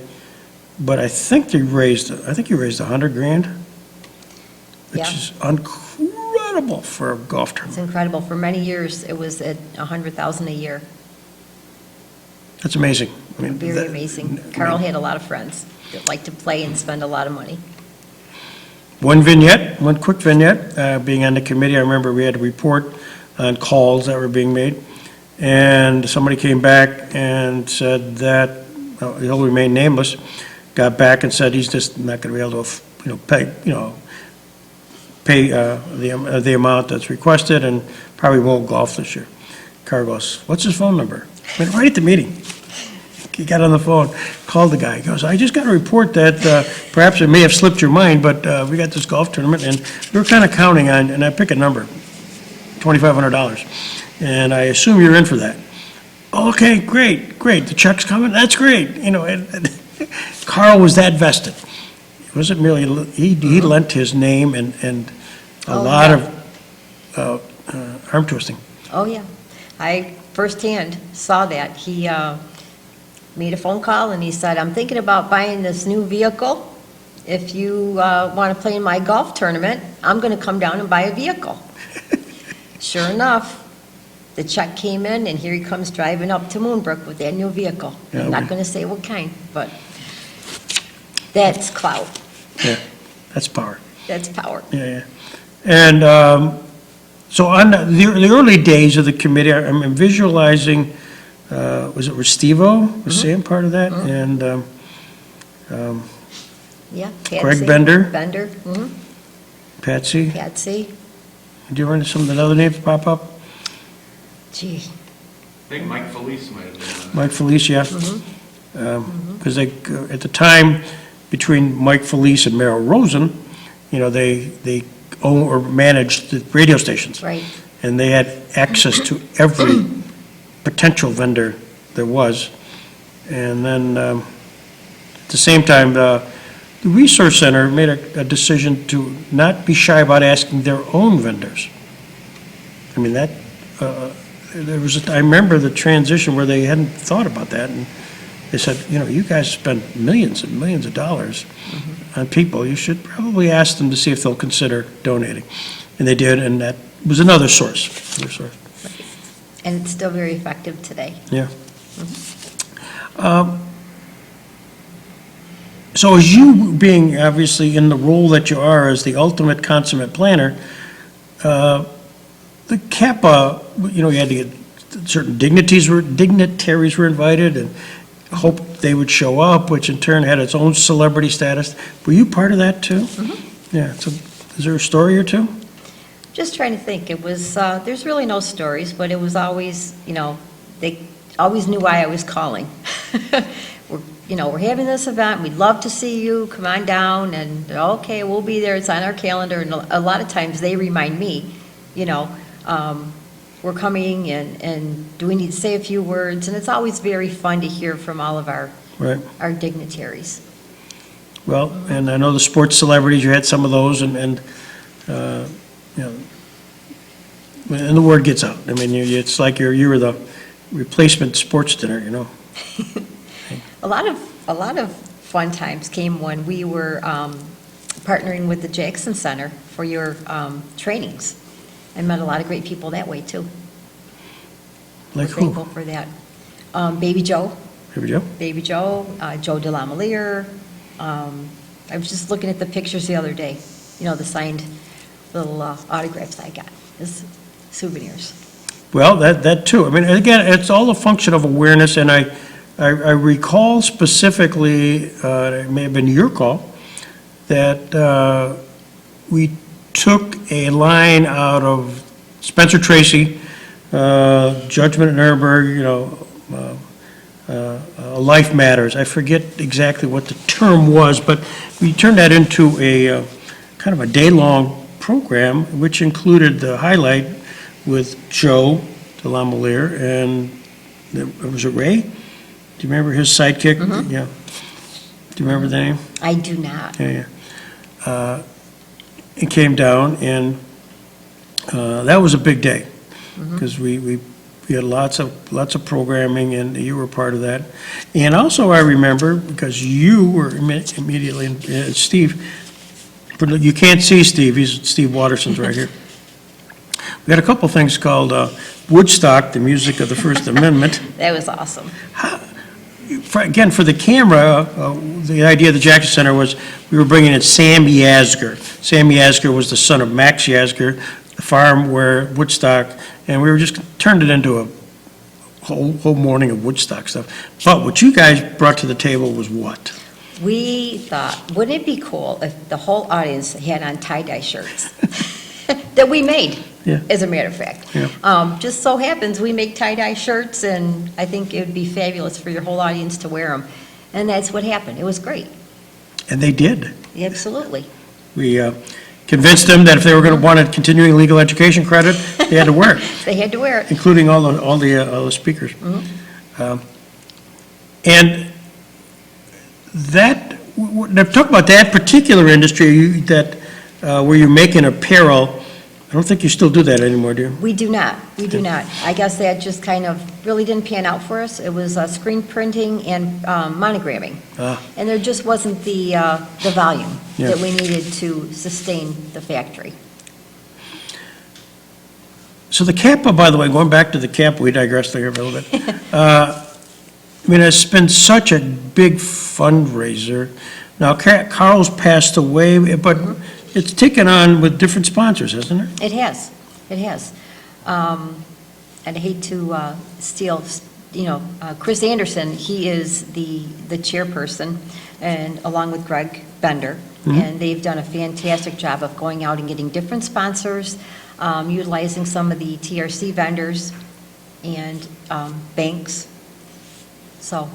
but I think you raised $100,000, which Yeah. is incredible for a golf It's tournament. incredible. For many years, it was at 100,000 a year. That's amazing. I mean, Very amazing. Carl had a lot of friends that liked to play and spend a lot of money. One quick vignette, being on the committee, I remember we had to report on calls that were being made, and somebody came back and said that, he'll remain nameless, got back and said he's just not going to be able to, pay the amount that's requested, and probably won't golf this year. Carl goes, "What's his phone number?" Went right at the meeting. He got on the phone, called the guy. He goes, "I just got a report that perhaps it may have slipped your mind, but we got this golf tournament, and we were kind of counting on," and I pick a number, $2,500, "and I assume you're in for that." "Okay, great, the check's coming, that's great." And Carl was that vested. It wasn't merely, he lent his name and a lot of arm twisting. Oh, yeah. I firsthand saw that. He made a phone call and he said, "I'm thinking about buying this new vehicle. If you want to play in my golf tournament, I'm going to come down and buy a vehicle." Sure enough, the check came in and here he comes driving up to Moonbrook with that new vehicle. Yeah, I'm not going to say what kind, but that's clout. Yeah, that's power. That's power. Yeah. And so on the early days of the committee, I'm visualizing, was it Restivo? Was Sam part of that? And Yeah. Greg Patsy, Bender? Bender, Patsy? Patsy. Do you run some of the other names pop up? Gee, I think Mike Felice might have been on Mike Felice, yeah. Because at the time, between Mike Felice and Merrill Rosen, they own or managed the radio stations. right. And they had access to every potential vendor there was. And then, at the same time, the Resource Center made a decision to not be shy about asking their own vendors. I mean, I remember the transition where they hadn't thought about that, and they said, you guys spend millions and millions of dollars on people, you should probably ask them to see if they'll consider donating. And they did, and that was another source. And it's still very effective today. Yeah. So as you being obviously in the role that you are as the ultimate consummate planner, the CAPA, you had to get certain dignitaries were invited and hoped they would show up, which in turn had its own celebrity status. Were you part of that too? Yeah. So is there a story or two? Just trying to think. It was, there's really no stories, but it was always, they always knew why I was calling. We're having this event, we'd love to see you, come on down, and, okay, we'll be there, it's on our calendar, and a lot of times they remind me, we're coming, and do we need to say a few words? And it's always very fun to hear from all of our dignitaries. Well, and I know the sports celebrities, you had some of those, and the word gets out. I mean, it's like you were the replacement sports dinner, A lot of fun times came when we were partnering with the Jackson Center for your trainings. I met a lot of great people that way, too. Like We're who? thankful for that. Baby Joe, Here we go. Joe DeLaMoliere. I was just looking at the pictures the other day, the signed little autographs I got as souvenirs. Well, that too. I mean, again, it's all a function of awareness, and I recall specifically, it may have been your call, that we took a line out of Spencer Tracy, Judgment at Nuremberg, Life Matters. I forget exactly what the term was, but we turned that into a kind of a day-long program, which included the highlight with Joe DeLaMoliere and, was it Ray? Do you remember his sidekick? Mm-hmm. Yeah. Do you remember the name? I do not. Yeah. It came down, and that was a big day, because we had lots of programming, and you were part of that. And also, I remember, because you were immediately, Steve, you can't see Steve, Steve Watterson's right here. We had a couple things called Woodstock, the music of the First Amendment. That was awesome. Again, for the camera, the idea of the Jackson Center was we were bringing in Sam Yasgur. Sam Yasgur was the son of Max Yasgur, the farm where Woodstock, and we were just turned it into a whole morning of Woodstock stuff. But what you guys brought to the table was what? We thought, wouldn't it be cool if the whole audience had on tie-dye shirts that we made, Yeah. as a matter of fact. Yeah. Just so happens, we make tie-dye shirts, and I think it would be fabulous for your whole audience to wear them. And that's what happened. It was great. And they did. Absolutely. We convinced them that if they were going to want a continuing legal education credit, they had to wear it, They had to wear it. including all the speakers. And that, now talk about that particular industry where you're making apparel. I don't think you still do that anymore, do you? We do not. We do not. I guess that just kind of really didn't pan out for us. It was screen printing and monogramming. And there just wasn't the volume Yeah. that we needed to sustain the factory. So the CAPA, by the way, going back to the CAPA, we digressed there a little bit. I mean, it's been such a big fundraiser. Now, Carl's passed away, but it's taken on with different sponsors, hasn't it? It has. It has. And I hate to steal, Chris Anderson, he is the chairperson, and along with Greg Bender. And they've done a fantastic job of going out and getting different sponsors, utilizing some of the TRC vendors and banks. So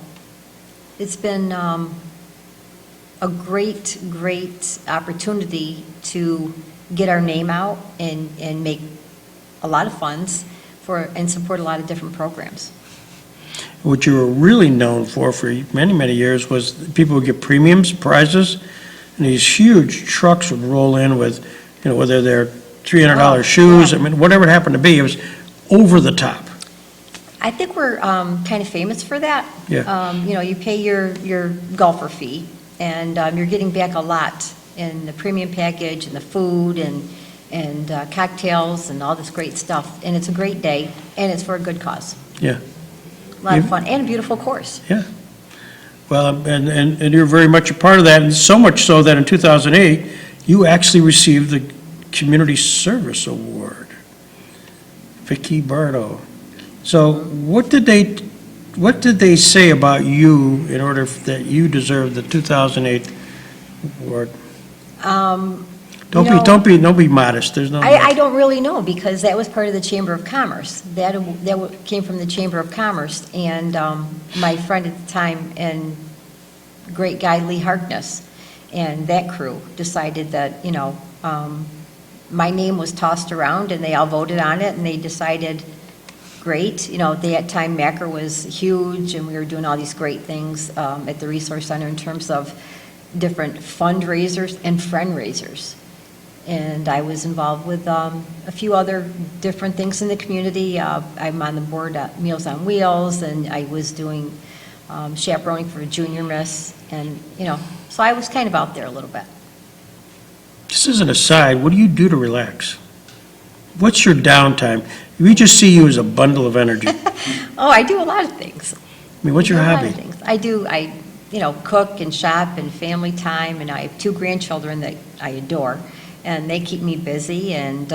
it's been a great opportunity to get our name out and make a lot of funds and support a lot of different programs. What you were really known for many, many years was people would get premiums, prizes, and these huge trucks would roll in with, whether they're $300 shoes, I mean, whatever it happened to be, it was over the top. I think we're kind of famous for that. Yeah. You pay your golfer fee, and you're getting back a lot in the premium package and the food and cocktails and all this great stuff. And it's a great day, and it's for a good cause. Yeah. A lot of fun, and a beautiful course. Yeah. Well, and you're very much a part of that, and so much so that in 2008, you actually received the Community Service Award. Vicky Bardo. So what did they say about you in order that you deserve the 2008 award? Don't be modest. There's no. I don't really know, because that was part of the Chamber of Commerce. That came from the Chamber of Commerce, and my friend at the time and great guy Lee Harkness and that crew decided that, my name was tossed around, and they all voted on it, and they decided, great. At that time, Macker was huge, and we were doing all these great things at the Resource Center in terms of different fundraisers and friend-raisers. And I was involved with a few other different things in the community. I'm on the board at Meals on Wheels, and I was doing chaperoning for Junior Miss, and, so I was kind of out there a little bit. Just as an aside, what do you do to relax? What's your downtime? We just see you as a bundle of energy. I Oh, I do a lot of things. mean, what's your A lot hobby? of things. I cook and shop and family time, and I have 2 grandchildren that I adore, and they keep me busy, and,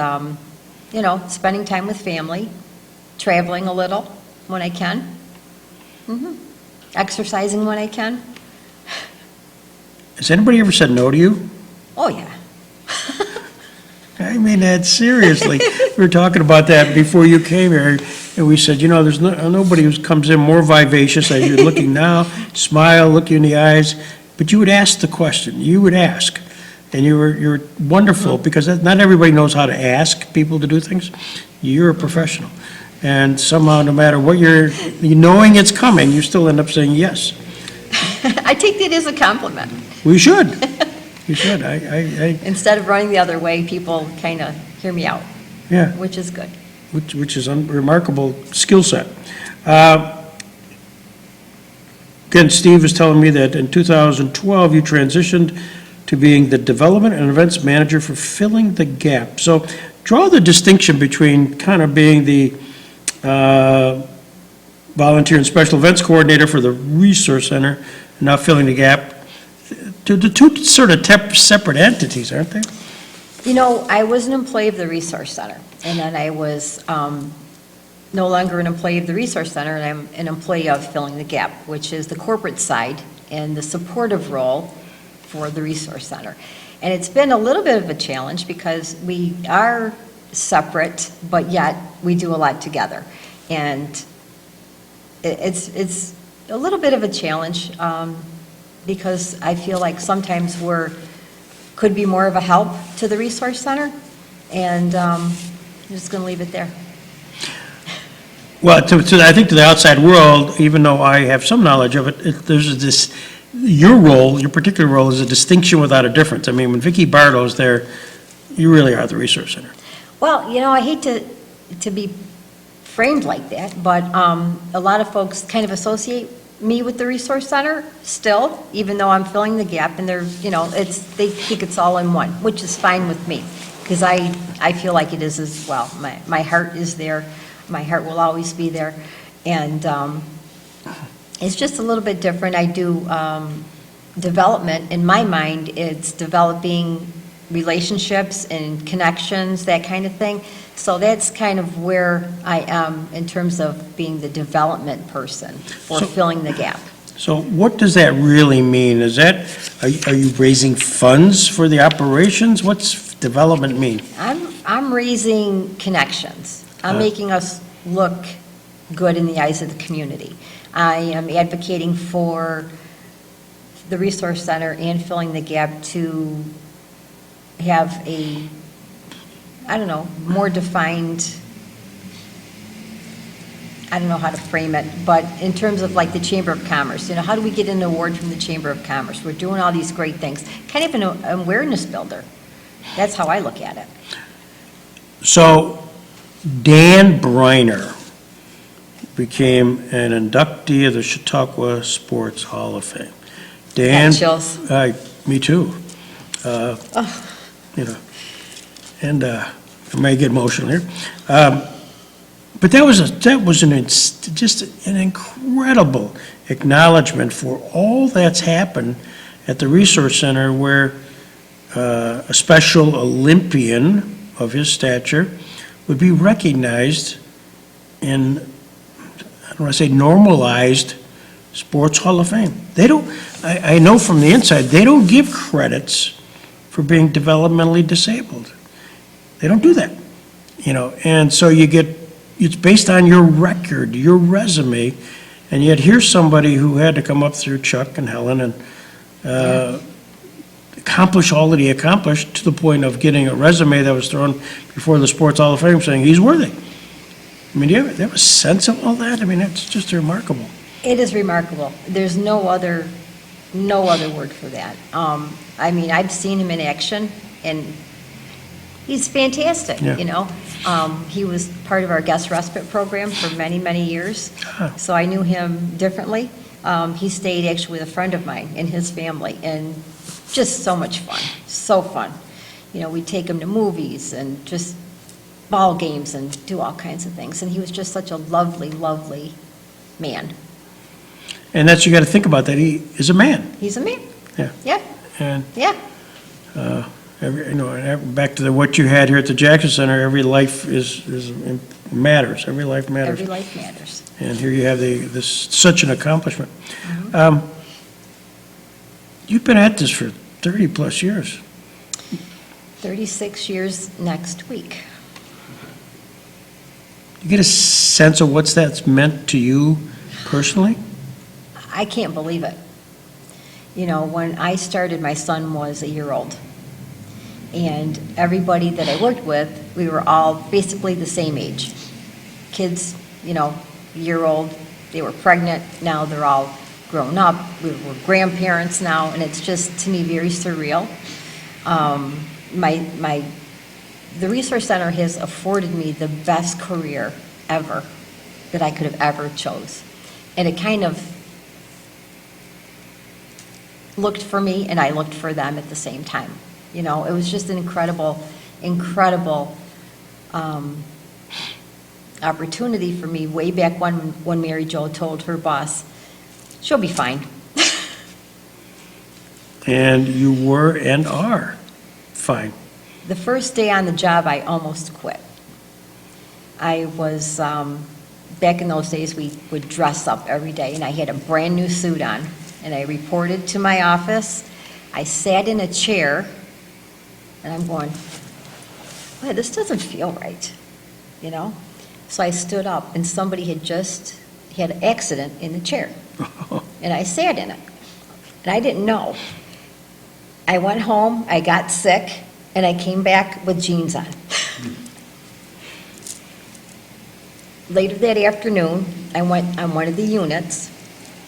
spending time with family, traveling a little when I can, exercising when I can. Has anybody ever said no to you? Oh, yeah. I mean that seriously. We were talking about that before you came here, and we said, there's nobody who comes in more vivacious as you're looking now, smile, look you in the eyes, but you would ask the question. You would ask, and you're wonderful because not everybody knows how to ask people to do things. You're a professional, and somehow, no matter what you knowing it's coming, you still end up saying yes. I take that as a compliment. We should. You should. I Instead of running the other way, people kind of hear me out, yeah. which is good. Which is a remarkable skill set. Again, Steve was telling me that in 2012, you transitioned to being the development and events manager for Filling the Gap. So draw the distinction between kind of being the volunteer and special events coordinator for the Resource Center and now Filling the Gap. The two sort of separate entities, aren't they? I was an employee of the Resource Center, and then I was no longer an employee of the Resource Center, and I'm an employee of Filling the Gap, which is the corporate side and the supportive role for the Resource Center. And it's been a little bit of a challenge because we are separate, but yet we do a lot together. And it's a little bit of a challenge because I feel like sometimes could be more of a help to the Resource Center, and I'm just going to leave it there. Well, I think to the outside world, even though I have some knowledge of it, there's this, your particular role is a distinction without a difference. I mean, when Vicky Bardo's there, you really are the Resource Center. Well, I hate to be framed like that, but a lot of folks kind of associate me with the Resource Center still, even though I'm Filling the Gap, and they think it's all in one, which is fine with me, because I feel like it is as well. My heart is there. My heart will always be there. And it's just a little bit different. I do development. In my mind, it's developing relationships and connections, that kind of thing. So that's kind of where I am in terms of being the development person for Filling the Gap. So what does that really mean? Are you raising funds for the operations? What's development mean? I'm raising connections. I'm making us look good in the eyes of the community. I am advocating for the Resource Center and Filling the Gap to have a, more defined, I don't know how to frame it, but in terms of like the Chamber of Commerce, how do we get an award from the Chamber of Commerce? We're doing all these great things. Kind of an awareness builder. That's how I look at it. So Dan Briner became an inductee of the Chautauqua Sports Hall of Fame. Dan, Got chills. Me too. And I may get emotional here. But that was just an incredible acknowledgement for all that's happened at the Resource Center, where a special Olympian of his stature would be recognized in, I don't want to say normalized, Sports Hall of Fame. They don't, I know from the inside, they don't give credits for being developmentally disabled. They don't do that, and so it's based on your record, your resume, and yet here's somebody who had to come up through Chuck and Helen and accomplish all that he accomplished to the point of getting a resume that was thrown before the Sports Hall of Fame saying he's worthy. I mean, do you have a sense of all that? I mean, it's just remarkable. It is remarkable. There's no other word for that. I've seen him in action, and he's fantastic, Yeah. He was part of our guest respite program for many, many years, so I knew him differently. He stayed actually with a friend of mine and his family, and just so much fun, so fun. we'd take him to movies and just ball games and do all kinds of things. And he was just such a lovely, lovely man. And that's, you got to think about that. He is a man. He's a man. Yeah. Yeah, And, yeah. back to what you had here at the Jackson Center, every life matters. Every life matters. Every life matters. And here you have this, such an accomplishment. You've been at this for 30-plus years. 36 years next week. You get a sense of what's that's meant to you personally? I can't believe it. When I started, my son was a year old. And everybody that I worked with, we were all basically the same age. Kids, year old, they were pregnant, now they're all grown up. We're grandparents now, and it's just, to me, very surreal. The Resource Center has afforded me the best career ever that I could have ever chose. And it kind of looked for me, and I looked for them at the same time. It was just an incredible opportunity for me way back when Mary Jo told her boss, she'll be fine. And you were and are fine. The first day on the job, I almost quit. I was, back in those days, we would dress up every day, and I had a brand-new suit on, and I reported to my office. I sat in a chair, and I'm going, "Boy, this doesn't feel right," So I stood up, and somebody had just had an accident in the chair, and I sat in it, and I didn't know. I went home, I got sick, and I came back with jeans on. Later that afternoon, I went on one of the units,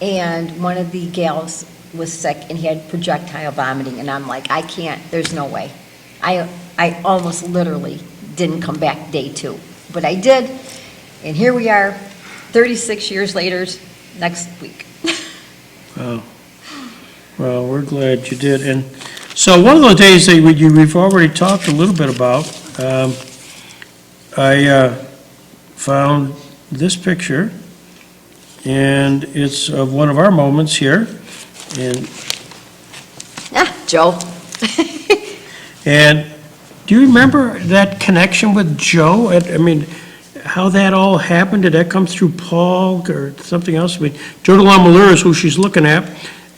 and one of the gals was sick and had projectile vomiting, and I'm like, I can't, there's no way. I almost literally didn't come back day 2, but I did, and here we are, 36 years later, next week. Wow. Well, we're glad you did. And so one of those days that we've already talked a little bit about, I found this picture, and it's of one of our moments here. And Joe. And do you remember that connection with Joe? I mean, how that all happened? Did that come through Paul or something else? I mean, Joe DeLamalure is who she's looking at,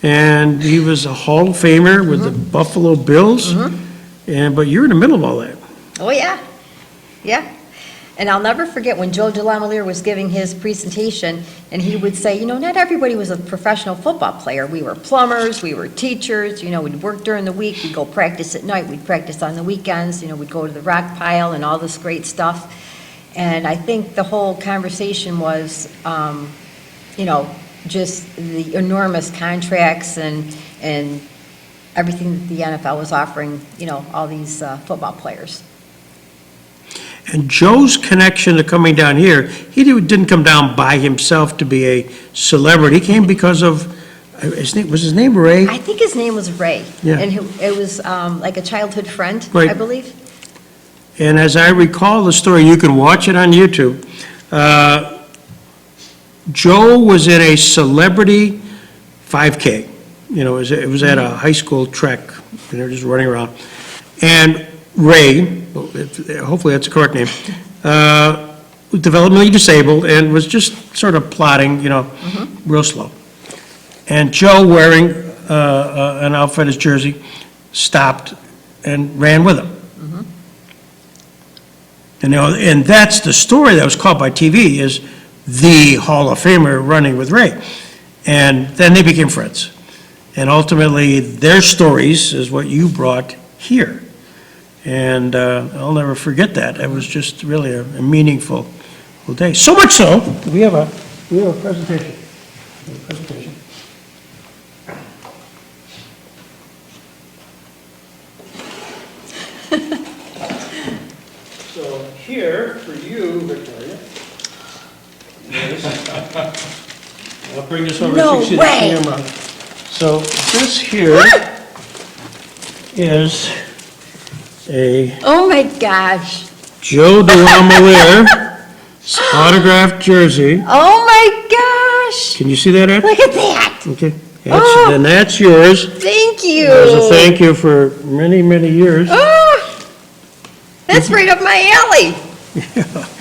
and he was a Hall of Famer with the Buffalo Bills. But you're in the middle of all that. Oh, yeah. Yeah. And I'll never forget when Joe DeLamalure was giving his presentation, and he would say, not everybody was a professional football player. We were plumbers, we were teachers, we'd work during the week, we'd go practice at night, we'd practice on the weekends, we'd go to the rock pile and all this great stuff. And I think the whole conversation was, just the enormous contracts and everything that the NFL was offering, all these football players. And Joe's connection to coming down here, he didn't come down by himself to be a celebrity. He came because of, was his name Ray? I think his name was Ray. Yeah. And it was like a childhood friend, Right. I believe. And as I recall the story, you can watch it on YouTube, Joe was in a celebrity 5K. It was at a high school trek, and they're just running around. And Ray, hopefully that's the correct name, was developmentally disabled and was just sort of plodding, real slow. And Joe, wearing an Outfitters jersey, stopped and ran with him. And that's the story that was caught by TV, is the Hall of Famer running with Ray. And then they became friends. And ultimately, their stories is what you brought here. And I'll never forget that. It was just really a meaningful day. So much so, we have a presentation. So here, for you, Victoria, is, I'll bring this over No so you see the way. camera. So this here is a Oh, my gosh. Joe DeLamiere autographed jersey. Oh, my gosh. Can you see that, Ed? Look at that. Okay, Oh. then that's yours. Thank you. As a thank you for many, many years. Oh, that's right up my alley.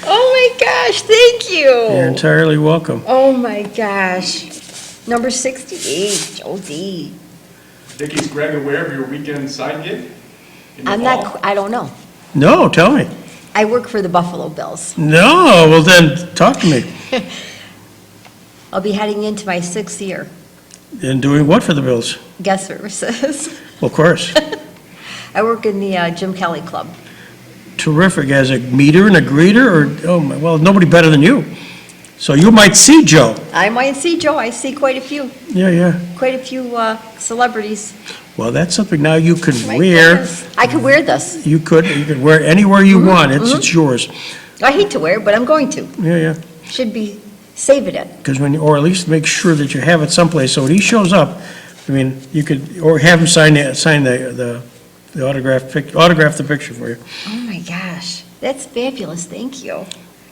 Oh, my gosh. Thank you. You're entirely welcome. Oh, my gosh. Number 68, Joe D. Vicky, is Greg aware of your weekend side gig? in the I'm fall? not, I don't know. No, tell me. I work for the Buffalo Bills. No, well then, talk to me. I'll be heading into my 6th year. And doing what for the Bills? Guest services. Well, of course. I work in the Jim Kelly Club. Terrific. As a meter and a greeter, or, oh, my, well, nobody better than you. So you might see Joe. I might see Joe. I see quite a few celebrities. Well, that's something now you can My wear. goodness. I could wear this. You could wear it anywhere you want. It's yours. I hate to wear it, but I'm going to. Yeah. Should be saving it. Because or at least make sure that you have it someplace, so when he shows up, I mean, you could, or have him sign the autograph the picture for you. Oh, my gosh. That's fabulous. Thank you.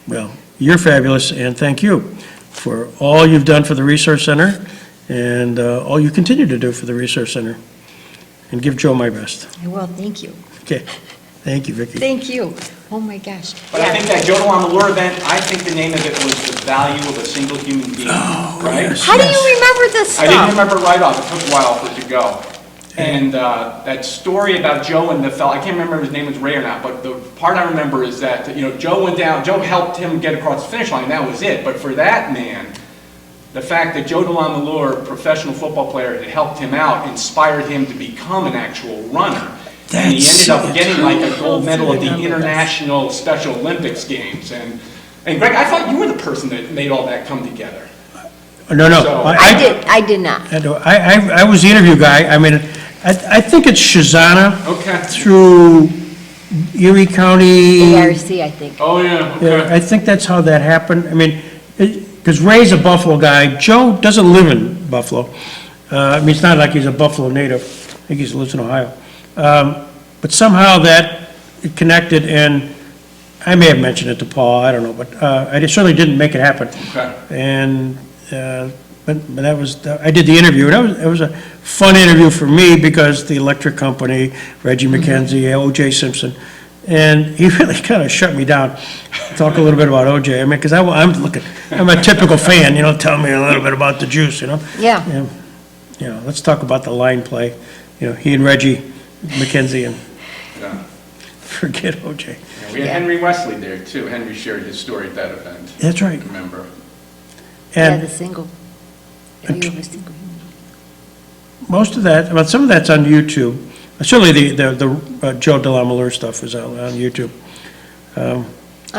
Well, you're fabulous, and thank you for all you've done for the Resource Center, and all you continue to do for the Resource Center. And give Joe my best. I will. Thank you. Okay, thank you, Vicki. Thank you. Oh, my gosh. But I think that Joe DeLamiere event, I think the name of it was The Value of a Single Human Being, right? yes. How do you remember this stuff? I didn't remember right off, it took a while for it to go. And that story about Joe and the fella, I can't remember if his name was Ray or not, but the part I remember is that, Joe went down, Joe helped him get across the finish line, and that was it. But for that man, the fact that Joe DeLamiere, professional football player, had helped him out, inspired him to become an actual runner. And he ended up getting like a gold medal at the International Special Olympics Games. And Greg, I thought you were the person that made all that come together. No, So- I did not. I was the interview guy. I mean, I think it's Shazana Okay. through Erie County. ARC, I think. Oh, yeah, Yeah, okay. I think that's how that happened. I mean, because Ray's a Buffalo guy. Joe doesn't live in Buffalo. I mean, it's not like he's a Buffalo native. I think he lives in Ohio. But somehow that it connected, and I may have mentioned it to Paul, I don't know, but I certainly didn't make it happen. Okay. And, but that was, I did the interview, and it was a fun interview for me because the electric company, Reggie McKenzie, O.J. Simpson, and he really kind of shut me down. Talk a little bit about O.J. I mean, because I'm a typical fan, tell me a little bit about the juice, Yeah. And, let's talk about the line play. He and Reggie McKenzie, and Yeah. forget O.J. Yeah, we had Yeah. Henry Wesley there, too. Henry shared his story at that event, That's right. remember? Yeah, And the single. Value of a single. most of that, well, some of that's on YouTube. Certainly the Joe DeLamiere stuff is on YouTube. I'm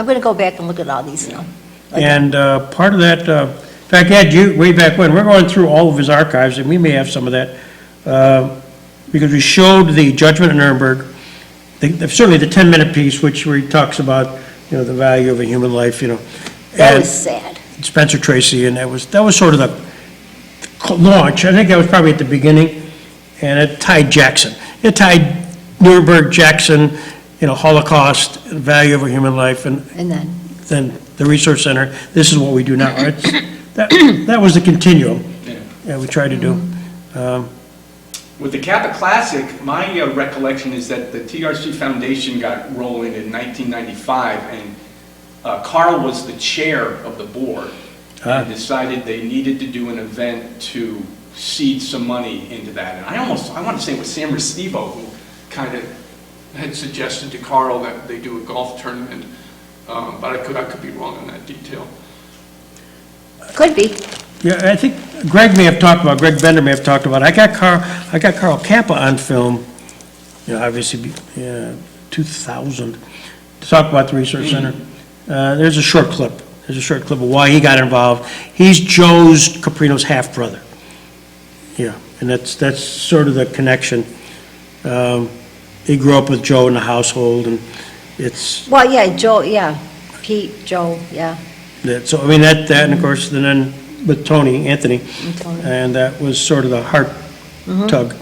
going to go back and look at all these now. And part of that, in fact, Ed, way back when, we're going through all of his archives, and we may have some of that, because we showed the Judgment at Nuremberg, certainly the 10-minute piece, where he talks about, the value of a human life, That and was sad. Spencer Tracy, and that was sort of the launch. I think that was probably at the beginning, and it tied Jackson. It tied Nuremberg, Jackson, Holocaust, value of a human life, and And then the Resource Center. This is what we do now. That was the continuum. Yeah, we tried to do. With the Kappa Classic, my recollection is that the TRC Foundation got rolling in 1995, and Carl was the chair of the board, and decided they needed to do an event to seed some money into that. And I want to say it was Sam Restivo who kind of had suggested to Carl that they do a golf tournament, but I could be wrong on that detail. could be. Yeah, I think Greg Bender may have talked about, I got Carl Kappa on film, obviously, 2000, to talk about the Resource Center. There's a short clip of why he got involved. He's Joe's Caprino's half-brother. Yeah, and that's sort of the connection. He grew up with Joe in the household, and it's, Well, yeah, Joe, yeah. Pete, Joe, yeah. so, I mean, that, and of course, and then with Anthony, And Tony. and that was sort of the heart tug.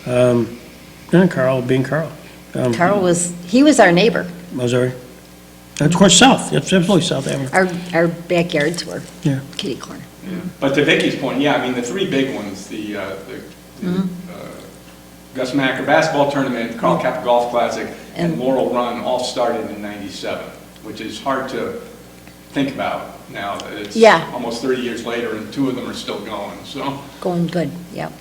And Carl being Carl. Carl he was our neighbor. Missouri. Of course, south, it's absolutely South Avenue. Our backyards were Yeah. kitty corner. But to Vicky's point, yeah, I mean, the three big ones, the Gus Macker basketball tournament, Carl Kappa Golf Classic, and Laurel Run all started in '97, which is hard to think about now that it's Yeah. almost 30 years later and two of them are still going, so. Going good, yep.